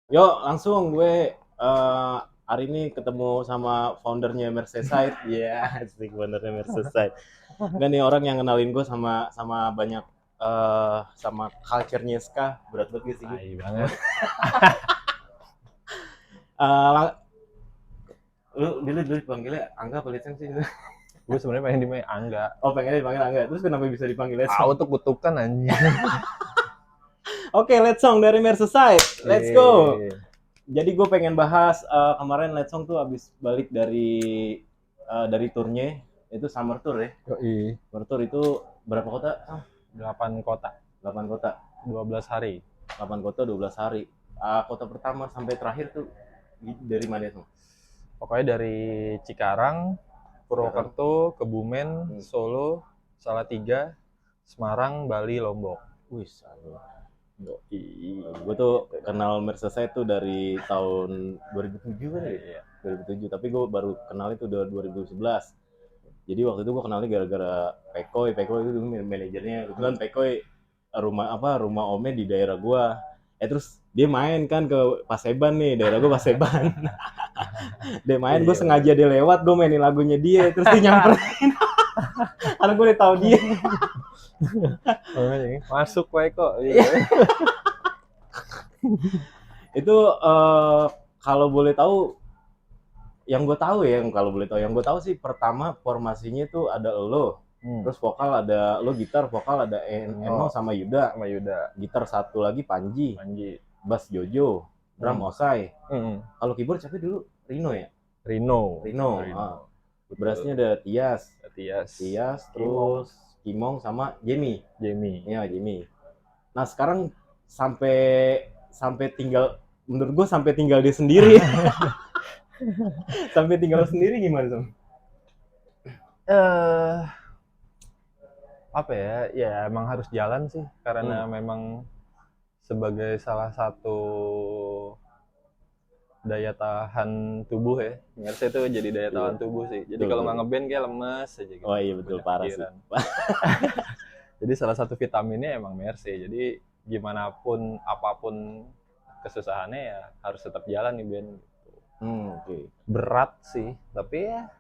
Yuk, langsung gue hari ini ketemu sama foundernya Merseyside. Iya, asik foundernya Merseyside. Enggak nih orang yang kenalin gue sama sama banyak sama culture-nya Ska. Berat banget sih gue. Tai banget. Eh, lu dulu dipanggilnya Angga apa Leceng sih? Gue sebenarnya pengen dimain Angga. Oh, pengennya dipanggil Angga. Terus kenapa bisa dipanggil Leceng? Tahu tuh kutukan anjing. Oke, Leceng dari Merseyside. Let's go. Yeay. Jadi gue pengen bahas kemarin Leceng tuh abis balik dari turnya itu summer tour ya. Yoi. Summer tour itu berapa kota? 8 kota, 8 kota. 12 hari. 8 kota 12 hari. Kota pertama sampai terakhir tuh dari mana tuh? Pokoknya dari Cikarang, Purwokerto, Kebumen, Solo, Salatiga, Semarang, Bali, Lombok. Wih, gue tuh kenal Merseyside tuh dari tahun 2007 kan ya? Iya. 2007, tapi gue baru kenal itu udah 2011. Jadi waktu itu gue kenalnya gara-gara Pekoy itu dulu manajernya. Kebetulan Pekoy rumah omnya di daerah gue. Terus dia main kan ke Paseban nih, daerah gue Paseban. Dia main, gue sengaja dia lewat, gue mainin lagunya dia, terus dia nyamperin. Karena gue udah tahu dia. Masuk wae kok. Iya. Itu kalau boleh tahu, yang gue tahu sih pertama formasinya tuh ada lo, terus vokal ada lo, gitar vokal ada Eno sama Yuda, gitar satu lagi Panji, bass Jojo, drum Osai. Kalau keyboard siapa dulu? Rino ya? Rino. Bassnya ada Tias, terus Kimong sama Jamie. Ya, Jamie. Nah sekarang sampai sampai tinggal, menurut gue sampai tinggal dia sendiri. Sampai tinggal sendiri gimana Sam? Apa ya? Ya emang harus jalan sih karena memang sebagai salah satu daya tahan tubuh ya. Mercy itu jadi daya tahan tubuh sih. Jadi kalau nggak ngeband kayak lemes aja gitu. Oh iya betul, parah sih. Jadi salah satu vitaminnya emang Mercy. Jadi gimana pun apapun kesusahannya ya harus tetap jalan nih band. Berat sih, tapi ya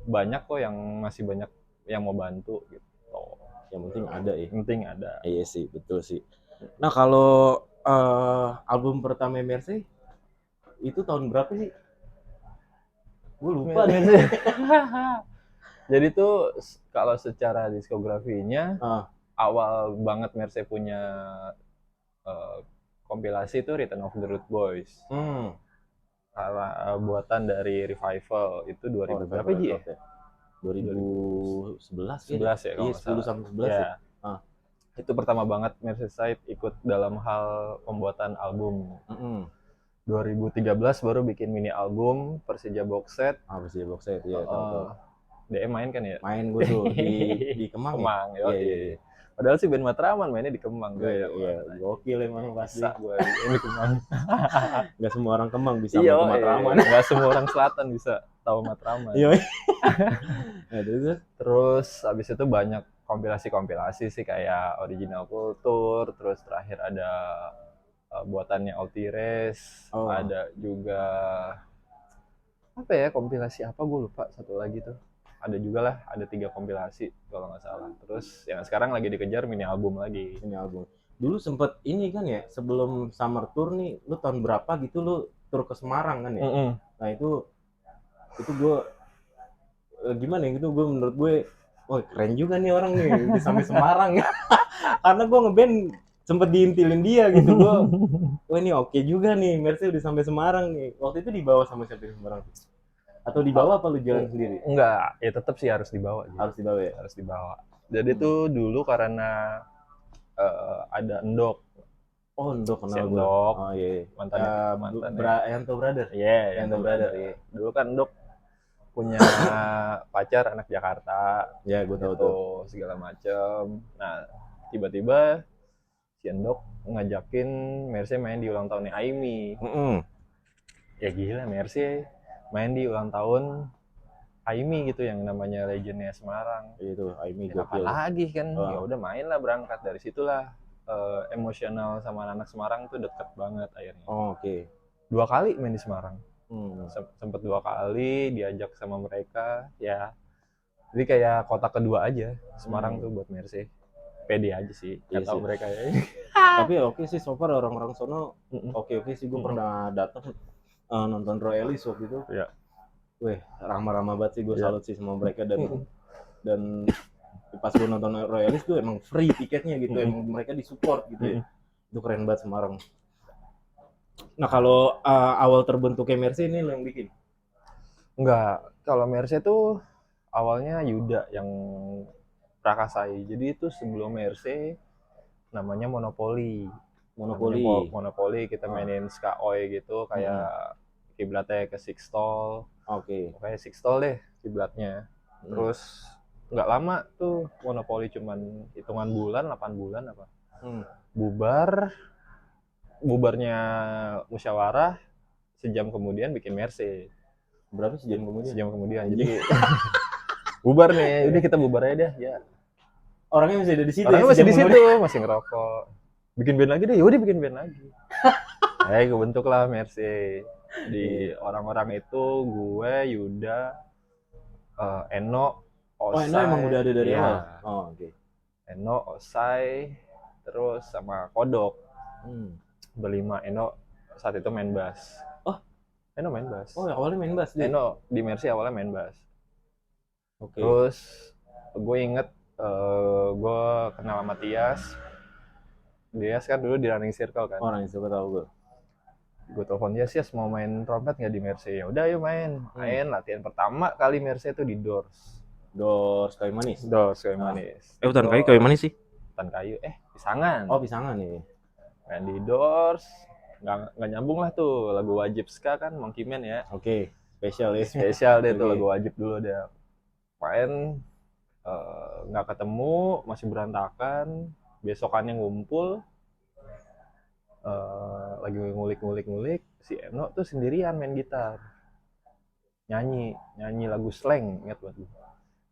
banyak kok yang masih banyak yang mau bantu gitu. Yang penting ada ya. Penting ada. Iya sih, betul sih. Nah kalau album pertama Mercy itu tahun berapa sih? Gue lupa deh. Jadi tuh kalau secara diskografinya awal banget Mercy punya kompilasi itu Return of the Root Boys. Buatan dari Revival itu 2000 berapa Ji ya? 2011 ya. Iya, 10 sampai 11 ya. Itu pertama banget Merseyside ikut dalam hal pembuatan album. 2013 baru bikin mini album Persija Box Set. Persija Box Set ya. DM main kan ya? Main gue tuh di Kemang. Iya. Padahal sih band Matraman mainnya di Kemang. Iya, gokil emang pasti. Gue di Kemang. Gak semua orang Kemang bisa main ke Matraman. Gak semua orang Selatan bisa tahu Matraman. Iya. Terus habis itu banyak kompilasi sih kayak Original Culture, terus terakhir ada buatannya Altires, ada juga apa ya kompilasi apa gue lupa satu lagi tuh. Ada juga lah, ada 3 kompilasi kalau nggak salah. Terus yang sekarang lagi dikejar mini album lagi. Dulu sempet ini kan ya, sebelum summer tour nih, lu tahun berapa gitu lu tur ke Semarang kan ya? Nah itu gue gimana ya, gitu gue menurut gue, wah keren juga nih orang nih bisa sampai Semarang. Karena gue ngeband sempet diintilin dia gitu, gue wah ini oke juga nih, Mercy udah sampai Semarang nih. Waktu itu dibawa sama siapa di Semarang? Atau dibawa apa lu jalan sendiri? Enggak, ya tetap sih harus dibawa. Harus dibawa ya? Harus dibawa. Jadi tuh dulu karena ada Endok. Oh, Endok kenal gue. Oh iya. Mantan Yanto Brother. Iya, Yanto Brother. Dulu kan Endok punya pacar anak Jakarta. Ya, gue tahu tuh. Segala macem. Nah, tiba-tiba si Endok ngajakin Mercy main di ulang tahunnya Aimi. Ya gila, Mercy main di ulang tahun Aimi gitu yang namanya legendnya Semarang. Itu Aimi ya, gokil. Apa lagi kan? Ya udah main lah, berangkat dari situlah emosional sama anak Semarang tuh deket banget akhirnya. Oke. 2 kali main di Semarang. Hmm. Sempet 2 kali diajak sama mereka ya. Jadi kayak kota kedua aja Semarang tuh buat Mercy. Pede aja sih. Iya Gak tahu sih. mereka ya. Tapi oke sih, so far orang-orang sono oke sih. Gue pernah datang nonton Royalist waktu itu. Iya. Weh, ramah-ramah banget sih, gue Iya. salut sih sama mereka. Dan pas gue nonton Royalist tuh emang free tiketnya gitu, emang mereka disupport gitu ya. Itu keren banget Semarang. Nah kalau awal terbentuknya Mercy ini lo yang bikin? Enggak, kalau Mercy itu awalnya Yuda yang prakasai. Jadi itu sebelum Mercy namanya Monopoli. Monopoli kita mainin Skaoi gitu, kayak kiblatnya ke Sixtol. Kayak Sixtol deh kiblatnya. Terus nggak lama tuh Monopoli, cuman hitungan bulan, 8 bulan apa. Bubarnya musyawarah, sejam kemudian bikin Mercy. Berapa sejam kemudian? Sejam kemudian. Jadi bubar nih, udah kita bubar aja deh ya. Orangnya masih ada di situ. Orangnya masih di situ, masih ngerokok. Bikin band lagi deh, yaudah bikin band lagi. Kebentuklah Mercy. Di orang-orang itu gue, Yuda, Eno, Osai. Eno emang udah ada dari awal? Eno, Osai, terus sama Kodok. Berlima. Eno saat itu main bass. Eno main bass. Awalnya main bass deh. Eno di Mercy awalnya main bass. Terus gue inget gue kenal sama Tias. Tias kan dulu di Running Circle kan. Running Circle tahu gue. Gue telepon Tias, mau main trompet nggak di Mercy? Ya udah, yuk main. Latihan pertama kali Mercy itu di Doors. Kayu manis. Hutan kayu manis sih. Hutan kayu. Pisangan. Pisangan nih. Main di Doors. Nggak nyambung lah tuh, lagu wajib ska kan Monkey Man ya. Spesial ya. Spesial deh tuh, lagu wajib dulu deh. Main nggak ketemu, masih berantakan. Besokannya ngumpul, lagi ngulik, si Eno tuh sendirian main gitar, nyanyi lagu slang, ingat banget.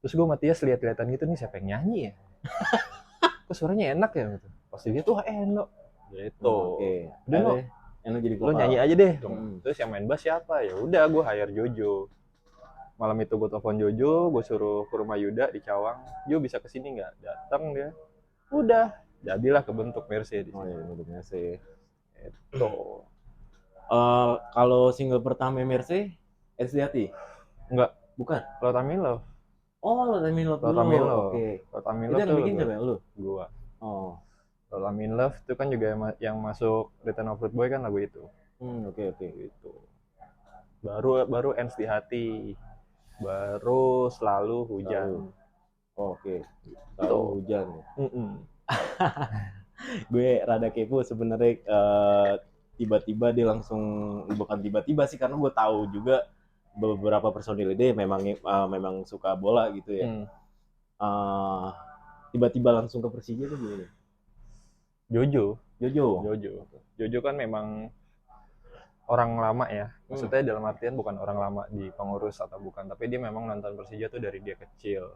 Terus gue sama Tias lihat-lihatan gitu, nih siapa yang nyanyi ya? Kok suaranya enak ya gitu. Pas dia tuh Eno gitu. Udah Eno jadi lo nyanyi aja deh. Terus yang main bass siapa? Ya udah, gue hire Jojo. Malam itu gue telepon Jojo, gue suruh ke rumah Yuda di Cawang. Jo, bisa kesini nggak? Datang dia. Udah, jadilah kebentuk Mercy di sini. Bentuk Mercy. Itu. Kalau single pertama Mercy, SD. Enggak, bukan. Lot I'm in Love. Lot I'm in Love. Lot I'm in Love. Lot I'm in Love itu yang bikin siapa ya, lu? Gua. Lot I'm in Love itu kan juga yang masuk Return of Rude Boy kan lagu itu. Gitu. Baru Ends di Hati. Baru Selalu Hujan. Selalu Hujan. Gue rada kepo sebenarnya, tiba-tiba dia langsung, bukan tiba-tiba sih, karena gue tahu juga beberapa personil dia memang suka bola gitu ya. Tiba-tiba langsung ke Persija tuh gimana? Jojo kan memang orang lama ya. Maksudnya dalam artian bukan orang lama di pengurus atau bukan, tapi dia memang nonton Persija tuh dari dia kecil.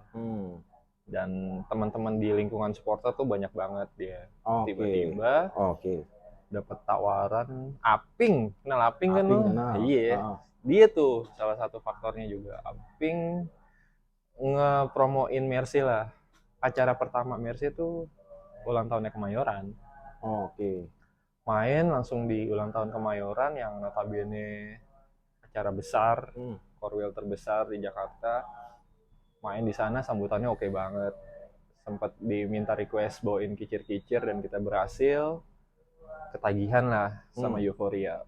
Dan teman-teman di lingkungan supporter tuh banyak banget dia. Tiba-tiba dapat tawaran Aping. Kenal Aping kan lo? Iya. Dia tuh salah satu faktornya juga. Aping ngepromoin Mercy lah. Acara pertama Mercy tuh ulang tahunnya Kemayoran. Main langsung di ulang tahun Kemayoran yang notabene acara besar, korwil terbesar di Jakarta. Main di sana sambutannya oke banget. Sempat diminta request bawain kicir-kicir dan kita berhasil. Ketagihan lah sama Euphoria.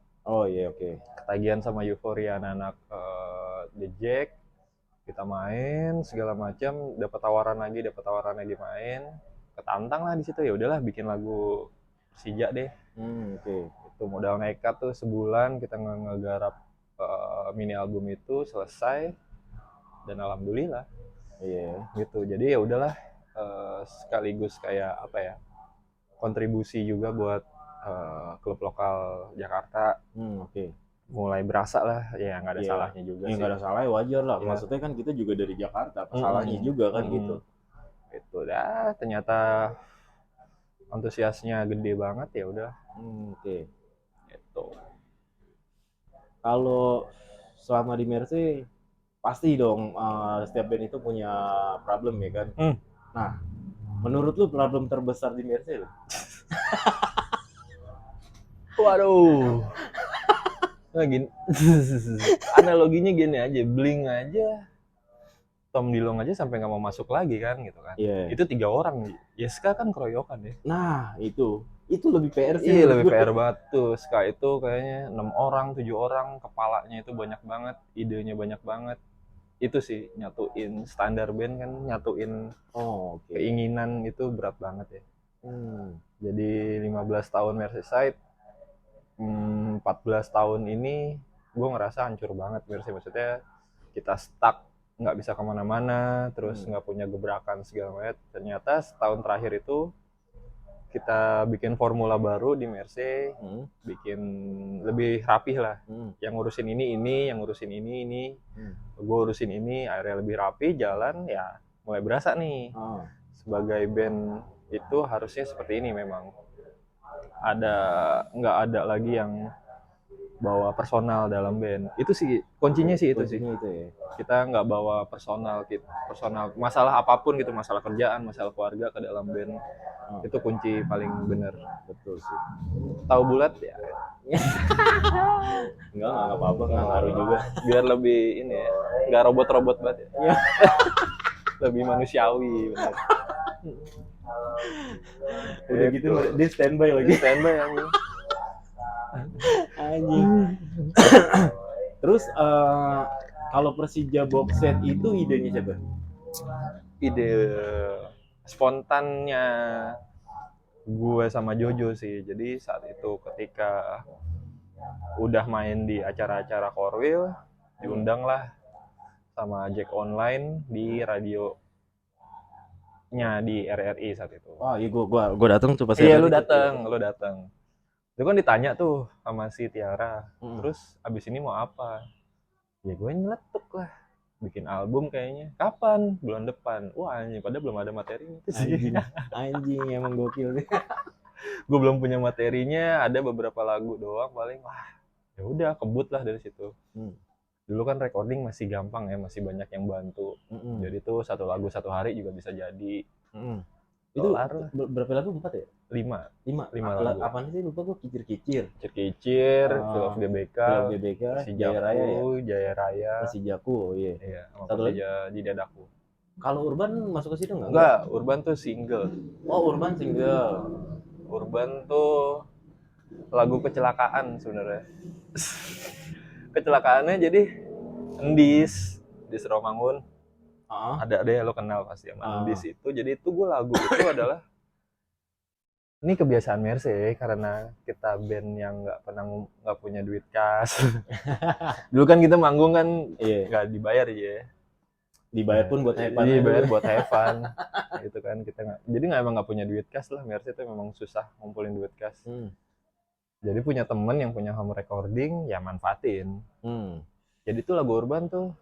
Ketagihan sama Euphoria anak-anak The Jack. Kita main segala macam, dapat tawaran lagi main. Ketantang lah di situ, ya udahlah bikin lagu Persija deh. Itu modal nekat tuh, sebulan kita ngegarap mini album itu selesai dan alhamdulillah. Gitu. Jadi ya udahlah, sekaligus kayak apa ya, kontribusi juga buat klub lokal Jakarta. Mulai berasa lah, ya nggak ada salahnya juga sih. Nggak ada salahnya, wajar lah. Maksudnya kan kita juga dari Jakarta, salahnya juga kan gitu. Itu dah, ternyata antusiasnya gede banget, ya udah. Gitu. Kalau selama di Mercy pasti dong setiap band itu punya problem ya kan. Nah, menurut lu problem terbesar di Mercy lo? Waduh. Nah, gini. Analoginya gini aja, Blink aja, Tom Dilong aja sampai nggak mau masuk lagi kan gitu kan. Iya. Itu 3 orang. Ska kan keroyokan ya. Nah, itu lebih PR sih. Iya, lebih PR banget tuh. Ska itu kayaknya 6 orang, 7 orang, kepalanya itu banyak banget, idenya banyak banget. Itu sih nyatuin standar band kan, nyatuin keinginan itu berat banget ya. Jadi 15 tahun Merseyside, 14 tahun ini gue ngerasa hancur banget Mercy. Maksudnya kita stuck, nggak bisa kemana-mana, terus nggak punya gebrakan segala macam. Ternyata setahun terakhir itu kita bikin formula baru di Mercy, bikin lebih rapih lah. Yang ngurusin ini, yang ngurusin ini, gue urusin ini, akhirnya lebih rapi, jalan ya mulai berasa nih. Sebagai band itu harusnya seperti ini memang. Nggak ada lagi yang bawa personal dalam band. Itu sih kuncinya sih itu sih. Itu ya. Kita nggak bawa personal masalah apapun gitu, masalah kerjaan, masalah keluarga ke dalam band. Itu kunci paling bener. Betul sih. Tahu bulat ya? Enggak apa-apa, nggak ngaruh juga. Biar lebih ini ya, nggak robot-robot banget ya. Lebih manusiawi bener. Udah gitu dia standby lagi. Standby anjing. Terus kalau Persija box set itu idenya siapa? Ide spontannya gue sama Jojo sih. Jadi saat itu ketika udah main di acara-acara Korwil, diundang lah sama Jack Online di radio di RRI saat itu. Oh iya, gue datang tuh pas. Iya, lu datang. Itu kan ditanya tuh sama si Tiara, terus abis ini mau apa? Ya gue nyeletuk lah, bikin album kayaknya. Kapan? Bulan depan. Wah anjing, padahal belum ada materinya. Anjing emang gokil nih. Gue belum punya materinya, ada beberapa lagu doang paling. Wah, ya udah kebut lah dari situ. Dulu kan recording masih gampang ya, masih banyak yang bantu. Jadi tuh 1 lagu 1 hari juga bisa jadi. Itu berapa lagu? 4 ya? 5 lagu. Apaan sih, lupa gue. Kicir-kicir, Fill of GBK, Jaya Raya, Jaku, iya. Satu lagi di Dadaku. Kalau Urban masuk ke situ nggak? Enggak, Urban tuh single. Oh, Urban single. Urban tuh lagu kecelakaan sebenarnya. Kecelakaannya jadi Endis Romangun. Ada lo kenal pasti sama Endis itu. Jadi itu gue lagu itu adalah ini kebiasaan Mercy karena kita band yang nggak punya duit kas. Dulu kan kita manggung kan nggak dibayar ya. Dibayar pun buat have fun. Dibayar buat have fun. Gitu kan kita jadi nggak punya duit kas lah. Mercy itu memang susah ngumpulin duit kas. Jadi punya temen yang punya home recording, ya manfaatin. Jadi tuh lagu Urban tuh,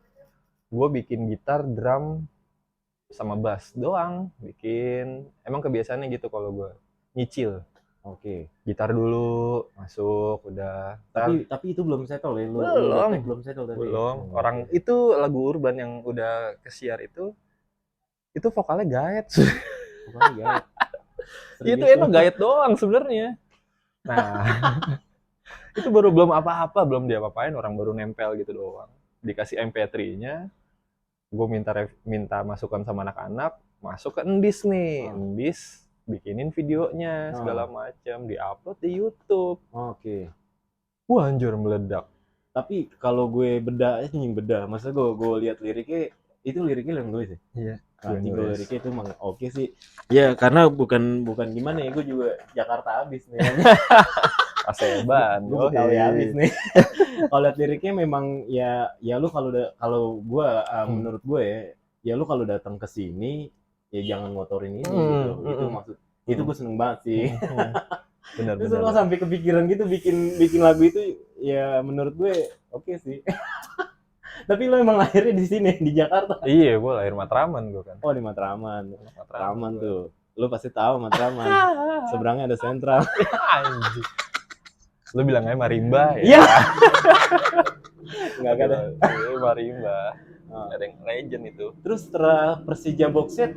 gue bikin gitar, drum, sama bass doang. Emang kebiasaannya gitu kalau gue nyicil. Gitar dulu, masuk, udah. Tapi itu belum settle ya? Belum settle tadi. Belum. Orang itu lagu Urban yang udah kesiar itu vokalnya gaet. Vokalnya gaet. Itu emang gaet doang sebenarnya. Nah, itu belum apa-apa, belum diapa-apain, orang baru nempel gitu doang. Dikasih MP3-nya, gue minta masukan sama anak-anak, masuk ke Endis nih. Endis bikinin videonya segala macam, diupload di YouTube. Wah, anjir meledak. Tapi kalau gue bedah, maksudnya gue lihat liriknya, itu liriknya yang gue sih. Iya. Gue liriknya itu emang sih. Ya karena bukan gimana ya, gue juga Jakarta abis nih. Aseban. Gue Betawi abis nih. Kalau lihat liriknya memang ya lu kalau gue menurut gue ya lu kalau datang ke sini ya jangan ngotorin ini gitu. Itu maksud. Itu gue seneng banget sih. Benar. Terus lo sampai kepikiran gitu bikin lagu itu ya menurut gue oke sih. Tapi lo emang lahirnya di sini di Jakarta? Iya, gue lahir Matraman gue kan. Oh, di Matraman. Matraman tuh. Lo pasti tahu Matraman. Seberangnya ada Sentral. Anjir. Lu bilang aja marimba ya. Iya. Nggak ada. Marimba. Ada yang legend itu. Terus setelah Persija Boxet,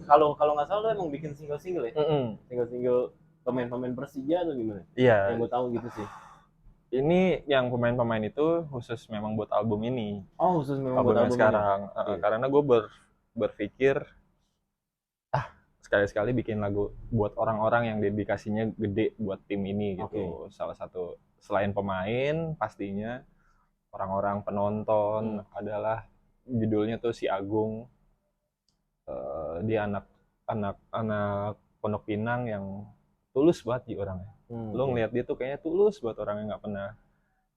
kalau nggak salah lo emang bikin single ya? Single pemain-pemain Persija atau gimana? Iya. Yang gue tahu gitu sih. Ini yang pemain-pemain itu khusus memang buat album ini. Oh, khusus memang buat album sekarang. Okay. Karena gue berpikir sekali-sekali bikin lagu buat orang-orang yang dedikasinya gede buat tim ini gitu. Salah satu selain pemain pastinya orang-orang penonton adalah judulnya tuh Si Agung. Dia anak Pondok Pinang yang tulus banget orangnya. Lo ngeliat dia tuh kayaknya tulus buat orang yang nggak pernah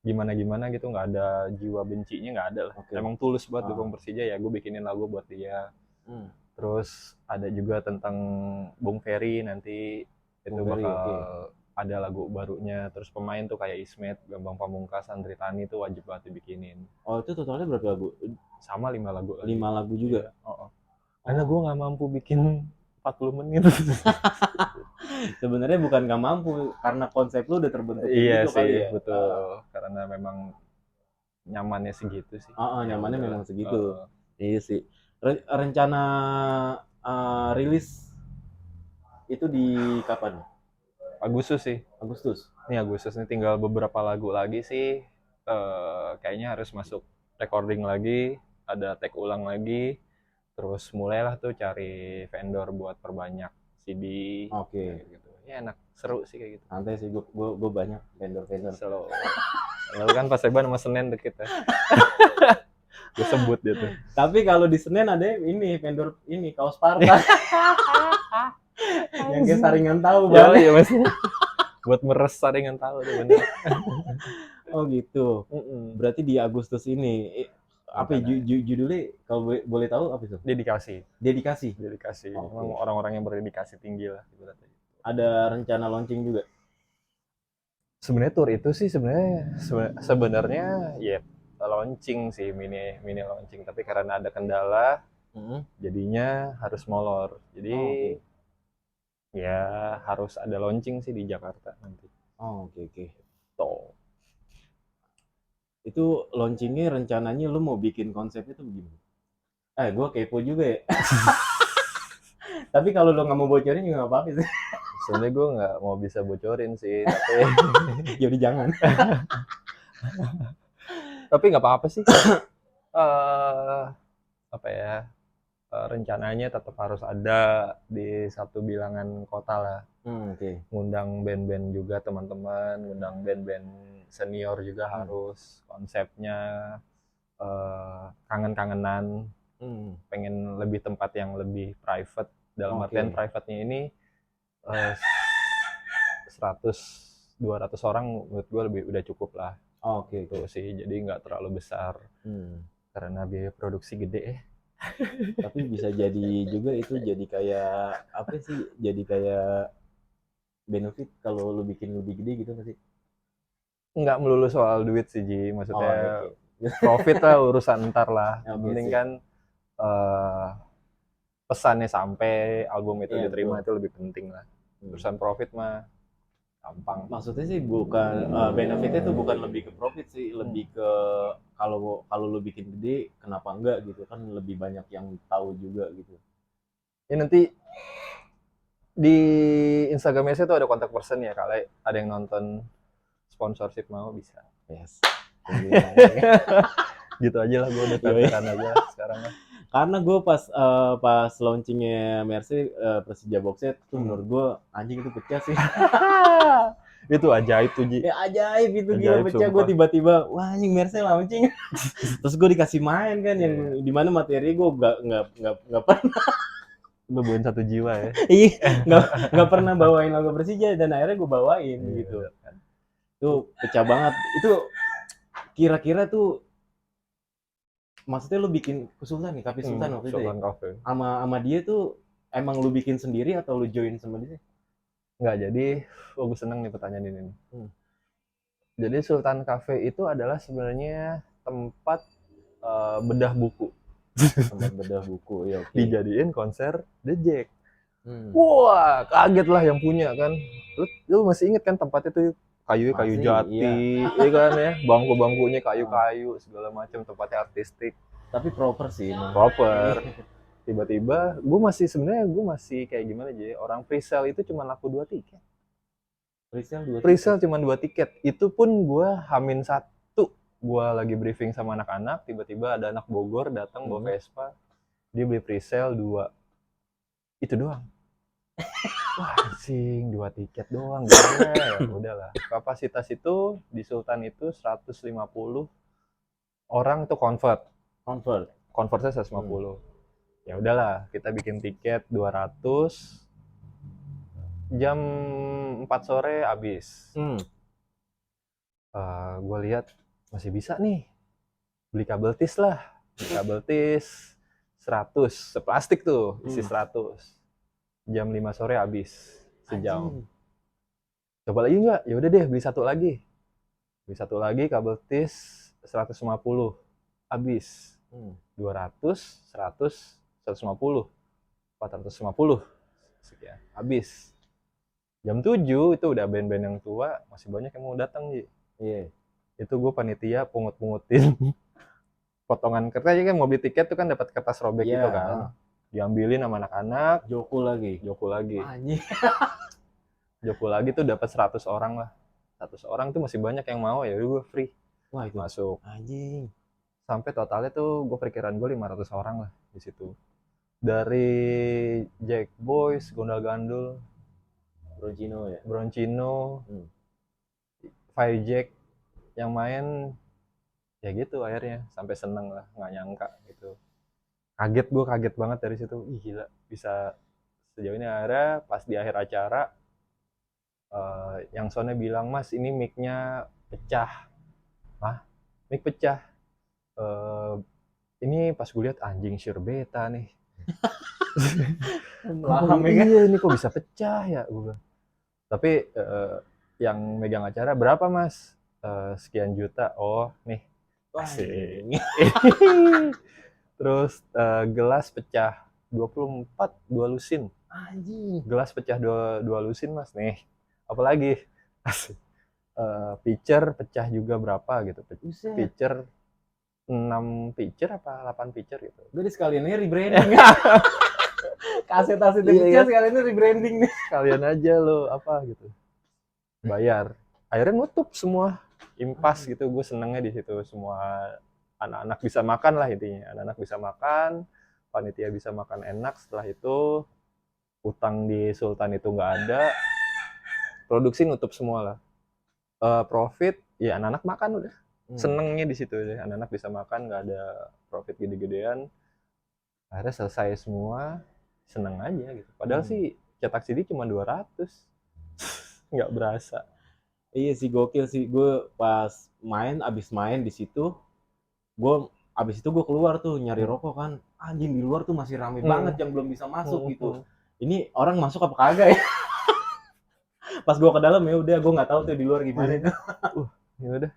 gimana gitu, nggak ada jiwa bencinya, nggak ada lah. Emang tulus banget dukung Persija, ya gue bikinin lagu buat dia. Terus ada juga tentang Bung Ferry, nanti itu bakal ada lagu barunya. Terus pemain tuh kayak Ismet, Bambang Pamungkas, Andri Tani tuh wajib banget dibikinin. Oh, itu totalnya berapa lagu? Sama 5 lagu. 5 lagu juga? Ya. Karena gue nggak mampu bikin 40 menit. Sebenarnya bukan nggak mampu, karena konsep lu udah terbentuk iya gitu sih, kali ya? Betul. Karena memang nyamannya segitu sih. Nyamannya memang segitu. Iya sih. Rencana rilis itu di kapan? Agustus sih. Agustus. Ini Agustus nih, tinggal beberapa lagu lagi sih. Kayaknya harus masuk recording lagi, ada take ulang lagi. Terus mulailah tuh cari vendor buat perbanyak CD. Gitu. Ya enak, seru sih kayak gitu. Santai sih, gue banyak vendor. Selalu. Lalu kan Paseban sama Senen deket ya. Gue sebut dia tuh. Tapi kalau di Senen ada ini vendor ini kaos Sparta. Yang kayak saringan tahu banget. Iya mas. Buat meres saringan tahu tuh bener. Oh gitu. Berarti di Agustus ini apa judulnya kalau boleh tahu apa itu? Dedikasi. Memang orang-orang yang berdedikasi tinggi lah. Ada rencana launching juga? Sebenarnya tour itu sih sebenarnya ya launching sih, mini launching, tapi karena ada kendala jadinya harus molor. Jadi ya harus ada launching sih di Jakarta nanti. Oke. Itu launchingnya rencananya lu mau bikin konsep itu begini? Gue kepo juga ya. Tapi kalau lu nggak mau bocorin juga nggak apa-apa sih. Sebenarnya gue nggak mau bisa bocorin sih, tapi jadi jangan. Tapi nggak apa-apa sih. Apa ya? Rencananya tetap harus ada di satu bilangan kota lah. Ngundang band-band juga teman-teman, ngundang band-band senior juga harus. Konsepnya kangen-kangenan, pengen lebih tempat yang lebih private. Dalam artian private-nya ini 100-200 orang menurut gue udah cukup lah. Itu sih, jadi nggak terlalu besar. Karena biaya produksi gede. Tapi bisa jadi juga itu jadi kayak apa sih? Jadi kayak benefit kalau lu bikin lebih gede gitu nggak sih? Nggak melulu soal duit sih Ji, maksudnya profit lah urusan ntar lah. Yang penting kan pesannya sampai, album itu diterima, itu lebih penting lah. Urusan profit mah gampang. Maksudnya sih bukan benefitnya tuh bukan lebih ke profit sih, lebih ke kalau lu bikin gede kenapa enggak gitu kan, lebih banyak yang tahu juga gitu. Ya nanti di Instagramnya saya tuh ada kontak person ya, kalau ada yang nonton sponsorship mau bisa. Yes. Gitu aja lah, gue udah takaran aja sekarang lah. Karena gue pas launchingnya Mercy Persija Boxet tuh menurut gue anjing itu pecah sih. Itu ajaib tuh Ji. Ya ajaib itu, gila pecah. Gue tiba-tiba wah anjing Mercy launching. Terus gue dikasih main kan yang dimana materi gue nggak pernah. Lu bawain Satu Jiwa ya. Iya, nggak pernah bawain lagu Persija dan akhirnya gue bawain gitu. Itu pecah banget. Itu kira-kira tuh maksudnya lu bikin Sultan nih, Cafe Sultan waktu itu ya? Sama dia tuh emang lu bikin sendiri atau lu join sama dia? Enggak, jadi gue seneng nih pertanyaan ini. Jadi Sultan Cafe itu adalah sebenarnya tempat bedah buku. Tempat bedah buku, ya. Dijadiin konser The Jack. Wah, kaget lah yang punya kan. Lu masih inget kan tempatnya tuh kayu Masih, jati, iya. ya kan ya, bangku-bangkunya kayu-kayu segala macam, tempatnya artistik, Tapi proper sih emang. proper. Tiba-tiba gue masih kayak gimana aja ya, orang presale itu cuma laku 2 tiket. Presale 2 tiket. Presale cuma 2 tiket. Itu pun gue H-1. Gue lagi briefing sama anak-anak, tiba-tiba ada anak Bogor datang bawa Vespa. Dia beli presale 2. Itu doang. Wah, anjing, 2 tiket doang. Gimana ya? Udahlah. Kapasitas itu di Sultan itu 150 orang itu convert. Convertnya 150. Ya udahlah, kita bikin tiket 200. Jam 4 sore habis. Gue lihat masih bisa nih. Beli kabel tis lah. Beli kabel tis 100, seplastik tuh, isi 100. Jam 5 sore habis. Sejam. Anjing. Coba lagi nggak? Ya udah deh, beli satu lagi. Beli satu lagi kabel tis 150. Habis. 200, 100, 150. 450. Sekian. Habis. Jam 7 itu udah band-band yang tua, masih banyak yang mau datang, Ji. Iya. Itu gue panitia pungut-pungutin potongan kertas aja kan, mau beli tiket tuh kan dapat kertas robek gitu kan. Diambilin sama anak-anak, joku lagi. Anjing. Joku lagi tuh dapat 100 orang lah. 100 orang tuh masih banyak yang mau, ya gue free. Wah, itu masuk. Anjing. Sampai totalnya tuh gue perkiraan gue 500 orang lah di situ. Dari Jack Boys, Gondal Gandul, Broncino, Five Jack yang main, ya gitu akhirnya sampai seneng lah, nggak nyangka gitu. Gue kaget banget dari situ. Ih gila, bisa sejauh ini. Akhirnya pas di akhir acara, yang soundnya bilang, "Mas, ini mic-nya pecah." Hah? Mic pecah? Ini pas gue lihat, anjing Shure Beta nih. Iya, ini kok bisa pecah ya, gue bilang. Tapi yang megang acara, "Berapa Mas?" Sekian juta. Oh nih, asik. Terus gelas pecah 24, 2 lusin. Anjing. Gelas pecah 2 lusin Mas nih. Apalagi? Asik. Pitcher pecah juga berapa gitu. Pitcher 6 pitcher apa 8 pitcher gitu. Jadi sekaliannya rebranding. Kaset-kaset pitcher sekaliannya rebranding nih. Sekalian aja lo apa gitu. Bayar. Akhirnya nutup semua. Impas gitu. Gue senengnya di situ. Semua anak-anak bisa makan lah intinya. Anak-anak bisa makan, panitia bisa makan enak. Setelah itu utang di Sultan itu nggak ada. Produksi nutup semua lah. Profit ya anak-anak makan udah. Senengnya di situ deh. Anak-anak bisa makan, nggak ada profit gede-gedean. Akhirnya selesai semua, seneng aja gitu. Padahal sih cetak CD cuma 200. Nggak berasa. Iya sih, gokil sih. Gue pas abis main di situ, abis itu gue keluar tuh nyari rokok kan. Anjing, di luar tuh masih rame banget yang belum bisa masuk gitu. Ini orang masuk apa kagak ya? Pas gue ke dalam ya udah, gue nggak tahu tuh di luar gimana itu. Ya udah,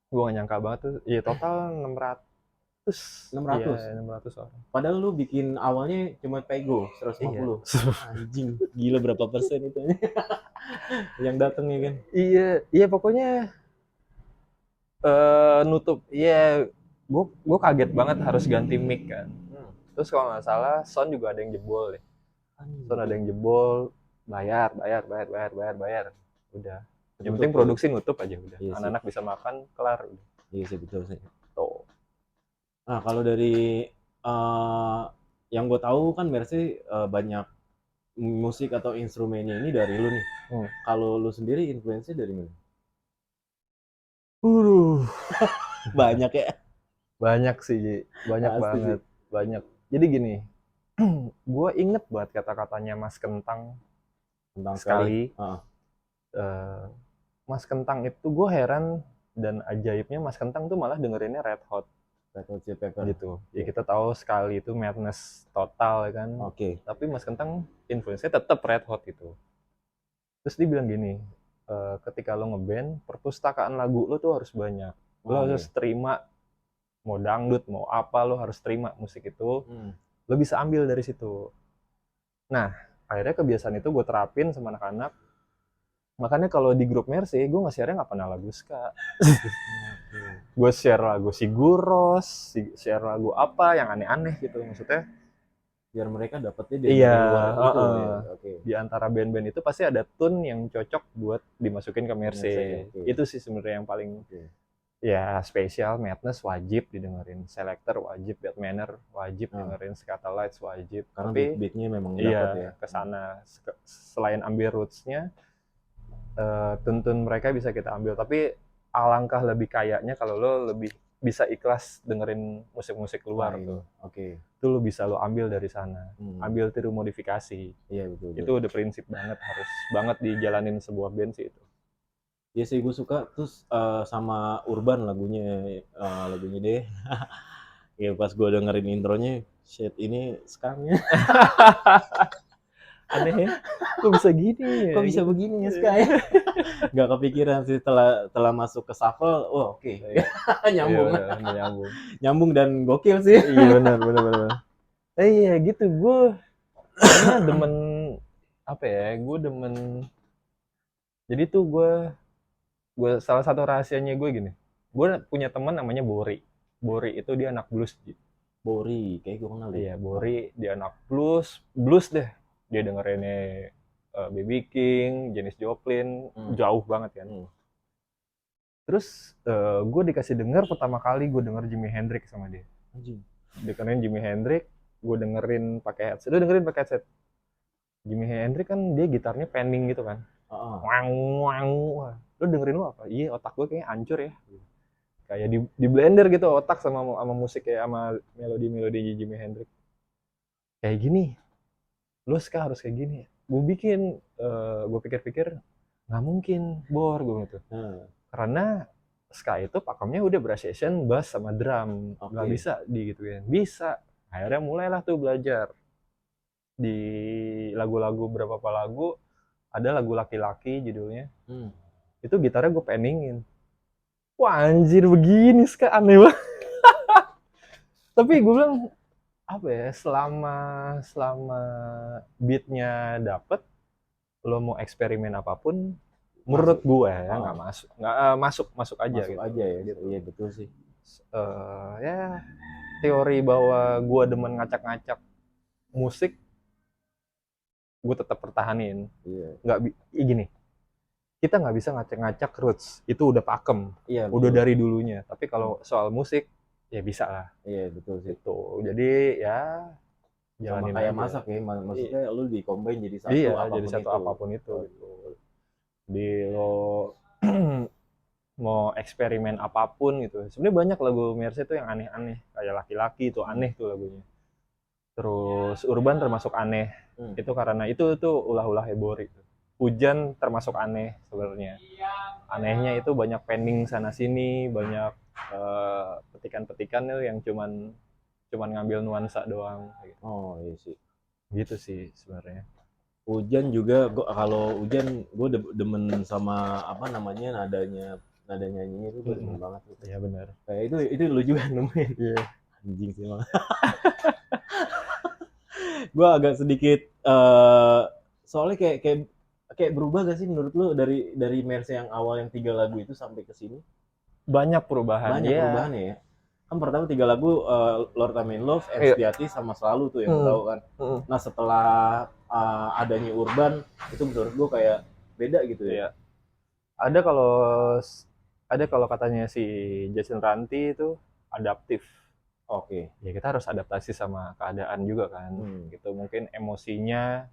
gue gak nyangka banget tuh. Iya, total 600. 600? Iya, 600 orang. Padahal lu bikin awalnya cuma pego 150. Iya. Anjing, gila berapa persen itu yang datang ya kan? Iya pokoknya nutup. Iya, gue kaget banget harus ganti mic kan. Terus kalau nggak salah sound juga ada yang jebol deh. Sound ada yang jebol, bayar. Udah. Yang penting produksi nutup aja udah. Iya, anak-anak bisa makan, kelar udah. Iya sih, betul sih. Tuh. Nah, kalau dari yang gue tahu kan Mercy banyak musik atau instrumennya ini dari lu nih. Kalau lu sendiri influence dari mana? Banyak ya? Banyak sih, banyak banget. Banyak. Jadi gini, gue inget banget kata-katanya Mas Kentang sekali. Mas Kentang itu gue heran dan ajaibnya Mas Kentang tuh malah dengerinnya Red Hot Chili Peppers gitu. Ya kita tahu sekali itu madness total kan. Tapi Mas Kentang influence-nya tetap Red Hot gitu. Terus dia bilang gini, ketika lo ngeband, perpustakaan lagu lo tuh harus banyak. Lo harus terima, mau dangdut, mau apa, lo harus terima musik itu. Lo bisa ambil dari situ. Nah, akhirnya kebiasaan itu gue terapin sama anak-anak. Makanya kalau di grup Mercy gue nge-share-nya nggak pernah lagu ska. Gue share lagu Sigur Rós, share lagu apa yang aneh-aneh gitu, maksudnya Biar mereka dapetnya dari iya, luar itu ya. Oke. di antara band-band itu pasti ada tune yang cocok buat dimasukin ke Mercy. Oke. Itu sih sebenarnya yang paling Oke. ya spesial. Madness wajib didengerin, Selector wajib, Bad Manner wajib dengerin, Scatolites wajib. Karena tapi beat-beatnya memang iya, dapat ya. kesana. Selain ambil roots-nya, tuntun mereka bisa kita ambil. Tapi alangkah lebih kayaknya kalau lo lebih bisa ikhlas dengerin musik-musik luar tuh. Oke. Itu lo bisa lo ambil dari sana. Ambil tiru modifikasi. Iya betul. Itu udah prinsip banget, harus banget dijalanin sebuah band sih itu. Iya sih gue suka. Terus sama Urban lagunya deh. Ya pas gue dengerin intronya, shit ini sekarangnya Aneh ya, kok bisa gini ya? Kok bisa begini ya Sky? Nggak kepikiran sih telah masuk ke shuffle. Oh oke. Nyambung. Iya, Nyambung dan gokil sih. Iya benar. Iya gitu, gue demen apa ya? Gue demen. Jadi tuh gue salah satu rahasianya gue gini. Gue punya teman namanya Bori. Bori itu dia anak blues. Bori, kayak gue kenal deh. Iya, Bori dia anak blues deh. Dia dengerinnya B.B. King, Janis Joplin, jauh banget kan. Terus gue dikasih denger pertama kali gue denger Jimi Hendrix sama dia. Dengerin Jimi Hendrix, gue dengerin pakai headset. Lu dengerin pakai headset. Jimi Hendrix kan dia gitarnya panning gitu kan. Wang. Lu dengerin lu apa? Iya, otak gue kayaknya hancur ya. Kayak di blender gitu otak sama musik kayak sama melodi Jimi Hendrix. Kayak gini. Lu ska harus kayak gini. Gue bikin, gue pikir-pikir nggak mungkin, Bor, gue gitu. Karena ska itu pakemnya udah brass-session, bass sama drum. Nggak bisa digituin. Bisa. Akhirnya mulailah tuh belajar. Di lagu-lagu beberapa lagu, ada lagu Laki-Laki judulnya. Itu gitarnya gue penningin. Wah anjir begini ska, aneh banget. Tapi gue bilang, apa ya, selama beatnya dapet, lo mau eksperimen apapun, menurut gue ya nggak masuk aja masuk gitu. Aja ya gitu. Iya betul sih. Ya teori bahwa gue demen ngacak-ngacak musik, gue tetap pertahanin. Nggak gini, kita nggak bisa ngacak-ngacak roots, itu udah pakem, udah dari dulunya. Tapi kalau soal musik ya bisa lah. Iya betul sih. Itu jadi ya jalanin kayak aja. Masak ya, maksudnya lu di-combine jadi satu. Iya, jadi satu apapun itu. Di lo mau eksperimen apapun gitu. Sebenarnya banyak lagu Mercy itu yang aneh-aneh, kayak Laki-Laki itu aneh tuh lagunya. Terus Urban termasuk aneh. Itu karena itu tuh ulah-ulah Bori. Hujan termasuk aneh sebenarnya. Anehnya itu banyak pending sana sini, banyak petikan-petikan yang cuman ngambil nuansa doang gitu. Oh iya sih. Gitu sih sebenarnya. Hujan juga kalau hujan gue demen sama apa namanya nada nyanyinya itu gue demen banget gitu. Iya benar. Kayak itu lu juga nemuin. Iya. Anjing sih emang. Gue agak sedikit soalnya kayak berubah gak sih menurut lu dari Mercy yang awal yang 3 lagu itu sampai ke sini? Banyak perubahan ya. Kan pertama 3 lagu Lord I'm in Love, Estiati sama Selalu tuh yang tahu kan. Nah setelah adanya Urban itu menurut gue kayak beda gitu ya. Ada kalau katanya si Jason Ranti itu adaptif. Oke. Ya kita harus adaptasi sama keadaan juga kan. Gitu mungkin emosinya.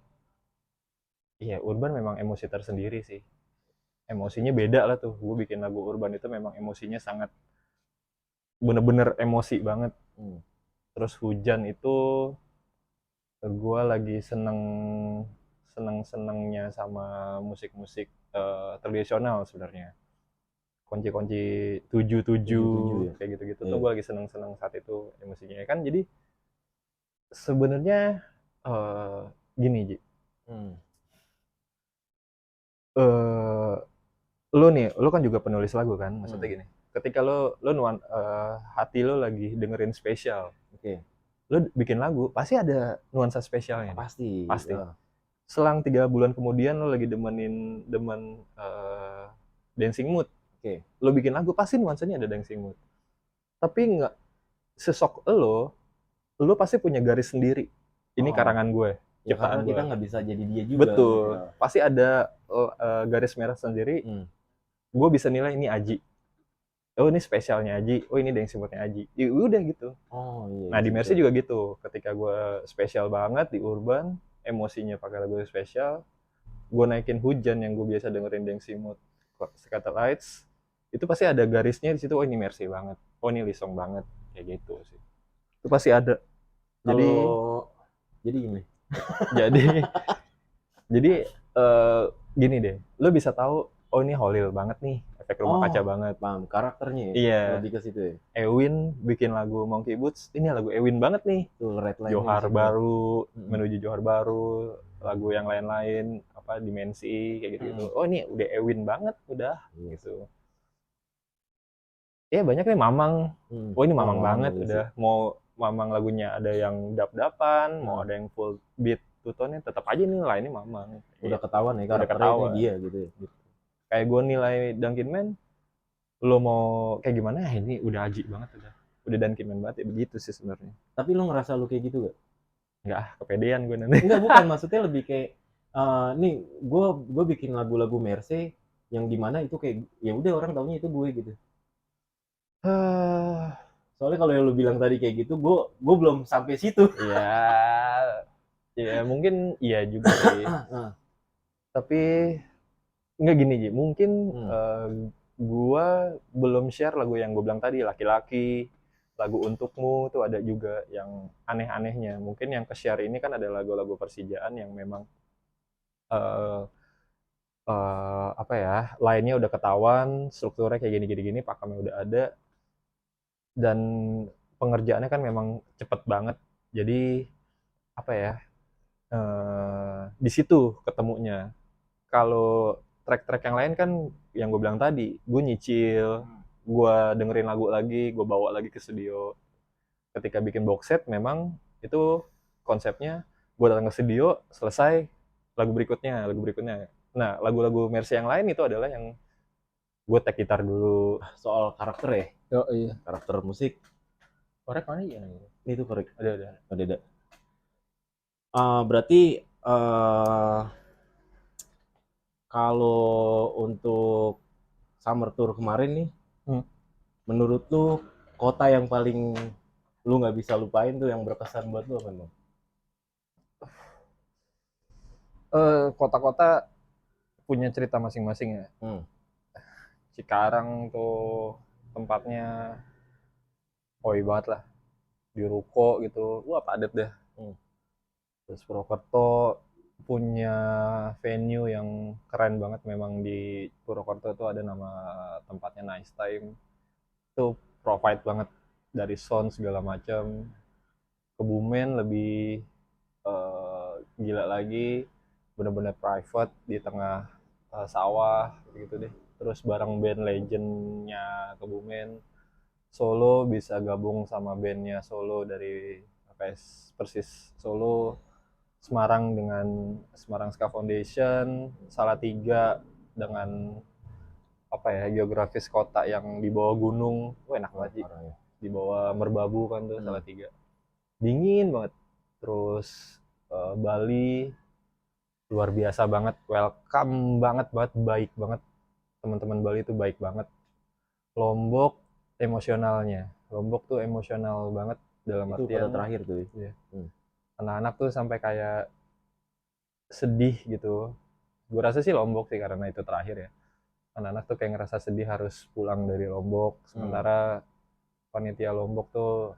Iya, Urban memang emosi tersendiri sih. Emosinya beda lah tuh. Gue bikin lagu Urban itu memang emosinya sangat bener-bener emosi banget. Terus Hujan itu gue lagi senengnya sama musik-musik tradisional sebenarnya. Kunci-kunci 7/7 kayak gitu-gitu tuh gue lagi seneng saat itu emosinya kan. Jadi sebenarnya gini Ji. Lu kan juga penulis lagu kan, maksudnya gini. Ketika hati lu lagi dengerin spesial, lu bikin lagu pasti ada nuansa spesialnya. Pasti. selang 3 bulan kemudian lo lagi demen Dancing Mood. Oke. Lo bikin lagu pasti nuansanya ada Dancing Mood. Tapi nggak sesok lo pasti punya garis sendiri. Ini karangan gue, Ya karena ciptaan kita gue. nggak bisa jadi dia juga. Betul. Gitu. Pasti ada garis merah sendiri. Gue bisa nilai ini Aji. Oh ini spesialnya Aji. Oh ini Dancing Mood-nya Aji. Ya udah gitu. Oh iya. Nah di Mercy juga gitu. Ketika gue spesial banget di Urban, emosinya pakai lagu spesial, gue naikin Hujan yang gue biasa dengerin Dancing Mood, Scattered Lights, itu pasti ada garisnya di situ. Oh ini Mercy banget. Oh ini Lisong banget. Kayak gitu sih. Itu pasti ada. Jadi gini. jadi gini deh. Lo bisa tahu. Oh ini Holil banget nih. Efek Rumah Kaca banget. Paham, karakternya ya? Iya. Lebih ke situ ya? Ewin bikin lagu Monkey Boots, ini lagu Ewin banget nih. Tuh, Red Line Johar Baru, Menuju Johar Baru, lagu yang lain-lain, apa Dimensi, kayak gitu-gitu. Oh ini udah Ewin banget, udah gitu. Ya banyak nih Mamang. Oh ini Mamang banget udah. Mau Mamang lagunya ada yang dap-dapan, mau ada yang full beat two-tone-nya, tetap aja nih lah ini Mamang. Udah ketahuan ya karakternya dia gitu ya. Kayak gue nilai Dunkin Man, lo mau kayak gimana, ini udah Aji banget udah Dunkin Man banget ya, begitu sih sebenarnya. Tapi lo ngerasa lo kayak gitu gak? Enggak, kepedean gue nanti. Enggak, bukan, maksudnya lebih kayak nih gue bikin lagu-lagu Mercy yang dimana itu kayak ya udah orang taunya itu gue gitu. Soalnya kalau yang lo bilang tadi kayak gitu, gue belum sampai situ. Ya mungkin iya juga sih. Tapi nggak gini Ji, mungkin gue belum share lagu yang gue bilang tadi, Laki-laki, lagu Untukmu tuh ada juga yang aneh-anehnya. Mungkin yang ke-share ini kan ada lagu-lagu Persijaan yang memang apa ya, lainnya udah ketahuan, strukturnya kayak gini-gini, pakemnya udah ada, dan pengerjaannya kan memang cepet banget. Jadi apa ya, di situ ketemunya. Kalau track-track yang lain kan yang gue bilang tadi, gue nyicil, gue dengerin lagu lagi, gue bawa lagi ke studio. Ketika bikin box set memang itu konsepnya gue datang ke studio, selesai lagu berikutnya. Nah lagu-lagu Mercy yang lain itu adalah yang gue take gitar dulu. Soal karakter ya? Oh iya. Karakter musik. Korek mana ya? Itu korek. Ada. Berarti kalau untuk Summer Tour kemarin nih, menurut lu kota yang paling lu nggak bisa lupain tuh yang berkesan buat lu apa emang? Kota-kota punya cerita masing-masing ya. Cikarang tuh tempatnya oi banget lah, di ruko gitu, wah padet deh. Terus Purwokerto punya venue yang keren banget memang. Di Purwokerto tuh ada nama tempatnya Nice Time, itu provide banget dari sound segala macam. Kebumen lebih gila lagi, bener-bener private di tengah sawah gitu deh. Terus bareng band legendnya Kebumen. Solo bisa gabung sama bandnya Solo dari Persis Solo. Semarang dengan Semarang Ska Foundation, Salatiga dengan apa ya, geografis kota yang di bawah gunung, enak banget sih. Di bawah Merbabu kan tuh Salatiga, dingin banget. Terus Bali luar biasa banget, welcome banget, baik banget, teman-teman Bali itu baik banget. Lombok emosionalnya, Lombok tuh emosional banget dalam itu artian terakhir tuh ya. Anak-anak tuh sampai kayak sedih gitu. Gue rasa sih Lombok sih karena itu terakhir ya. Anak-anak tuh kayak ngerasa sedih harus pulang dari Lombok. Sementara panitia Lombok tuh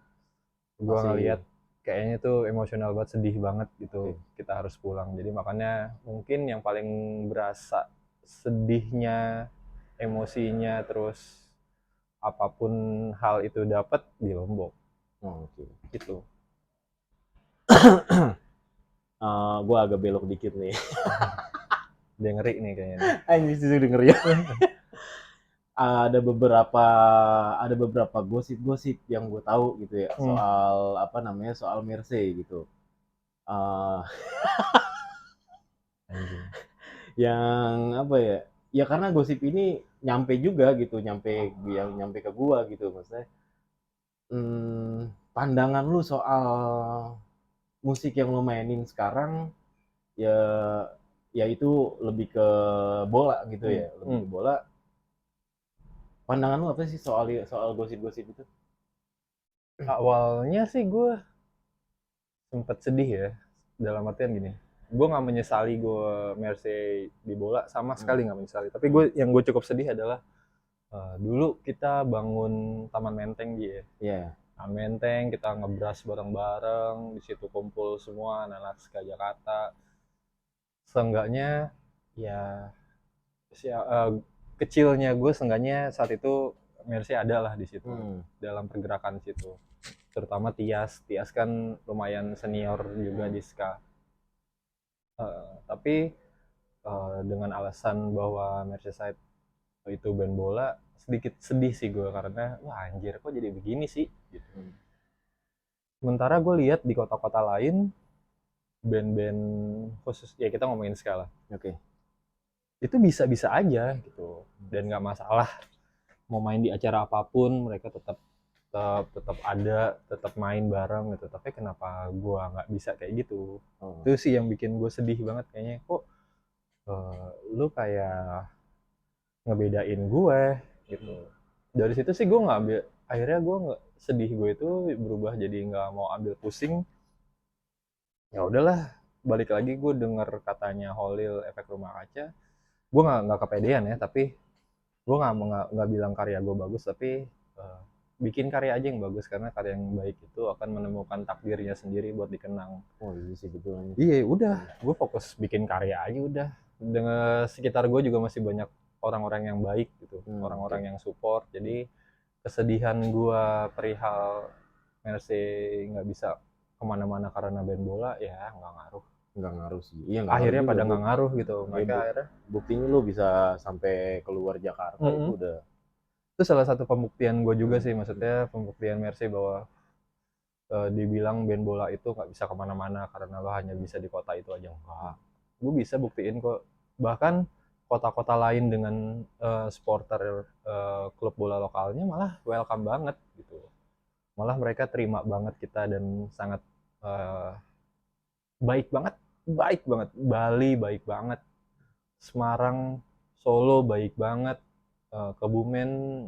gue ngeliat kayaknya tuh emosional banget, sedih banget gitu. Kita harus pulang. Jadi makanya mungkin yang paling berasa sedihnya, emosinya, terus apapun hal itu dapat di Lombok. Gitu. Gue agak belok dikit nih. Dia ngeri nih kayaknya. Anjir sih denger ya. ada beberapa gosip-gosip yang gue tahu gitu ya, soal apa namanya, soal Mercy gitu. Anjing. Yang apa ya? Ya karena gosip ini nyampe juga gitu, nyampe ke gua gitu maksudnya. Pandangan lu soal musik yang lu mainin sekarang ya ya itu lebih ke bola gitu ya, lebih ke bola. Pandangan lu apa sih soal soal gosip-gosip itu? Awalnya sih gue sempet sedih ya, dalam artian gini, gue nggak menyesali gue Mercy di bola, sama sekali nggak menyesali, tapi yang gue cukup sedih adalah dulu kita bangun Taman Menteng dia. Iya. Taman Menteng, kita ngebras bareng-bareng, di situ kumpul semua anak-anak SK Jakarta. Seenggaknya ya kecilnya gue seenggaknya saat itu Mercy ada lah di situ, dalam pergerakan situ. Terutama Tias kan lumayan senior juga di SK. Tapi dengan alasan bahwa Merseyside itu band bola, sedikit sedih sih gue, karena wah anjir kok jadi begini sih gitu. Sementara gue lihat di kota-kota lain band-band khusus ya, kita ngomongin skala, itu bisa-bisa aja gitu, dan nggak masalah mau main di acara apapun mereka tetap ada, tetap main bareng gitu. Tapi kenapa gue nggak bisa kayak gitu? Itu sih yang bikin gue sedih banget, kayaknya kok lu kayak ngebedain gue gitu. Dari situ sih gue ngambil, akhirnya gue nggak sedih, gue itu berubah jadi nggak mau ambil pusing. Ya udahlah, balik lagi gue denger katanya Holil efek rumah kaca, gue nggak kepedean ya, tapi gue nggak bilang karya gue bagus, tapi bikin karya aja yang bagus, karena karya yang baik itu akan menemukan takdirnya sendiri buat dikenang. Oh iya sih, betul. Iya udah, gue fokus bikin karya aja udah. Dengan sekitar gue juga masih banyak orang-orang yang baik gitu, orang-orang yang support. Jadi kesedihan gue perihal Mercy nggak bisa kemana-mana karena band bola, ya nggak ngaruh sih. Iya, akhirnya pada nggak ngaruh gitu. Mereka akhirnya buktinya lu bisa sampai keluar Jakarta itu udah. Itu salah satu pembuktian gue juga sih, maksudnya pembuktian Mercy bahwa dibilang band bola itu nggak bisa kemana-mana karena lo hanya bisa di kota itu aja, enggak. Gue bisa buktiin kok, bahkan kota-kota lain dengan supporter klub bola lokalnya malah welcome banget gitu, malah mereka terima banget kita dan sangat baik banget. Bali baik banget, Semarang, Solo baik banget, Kebumen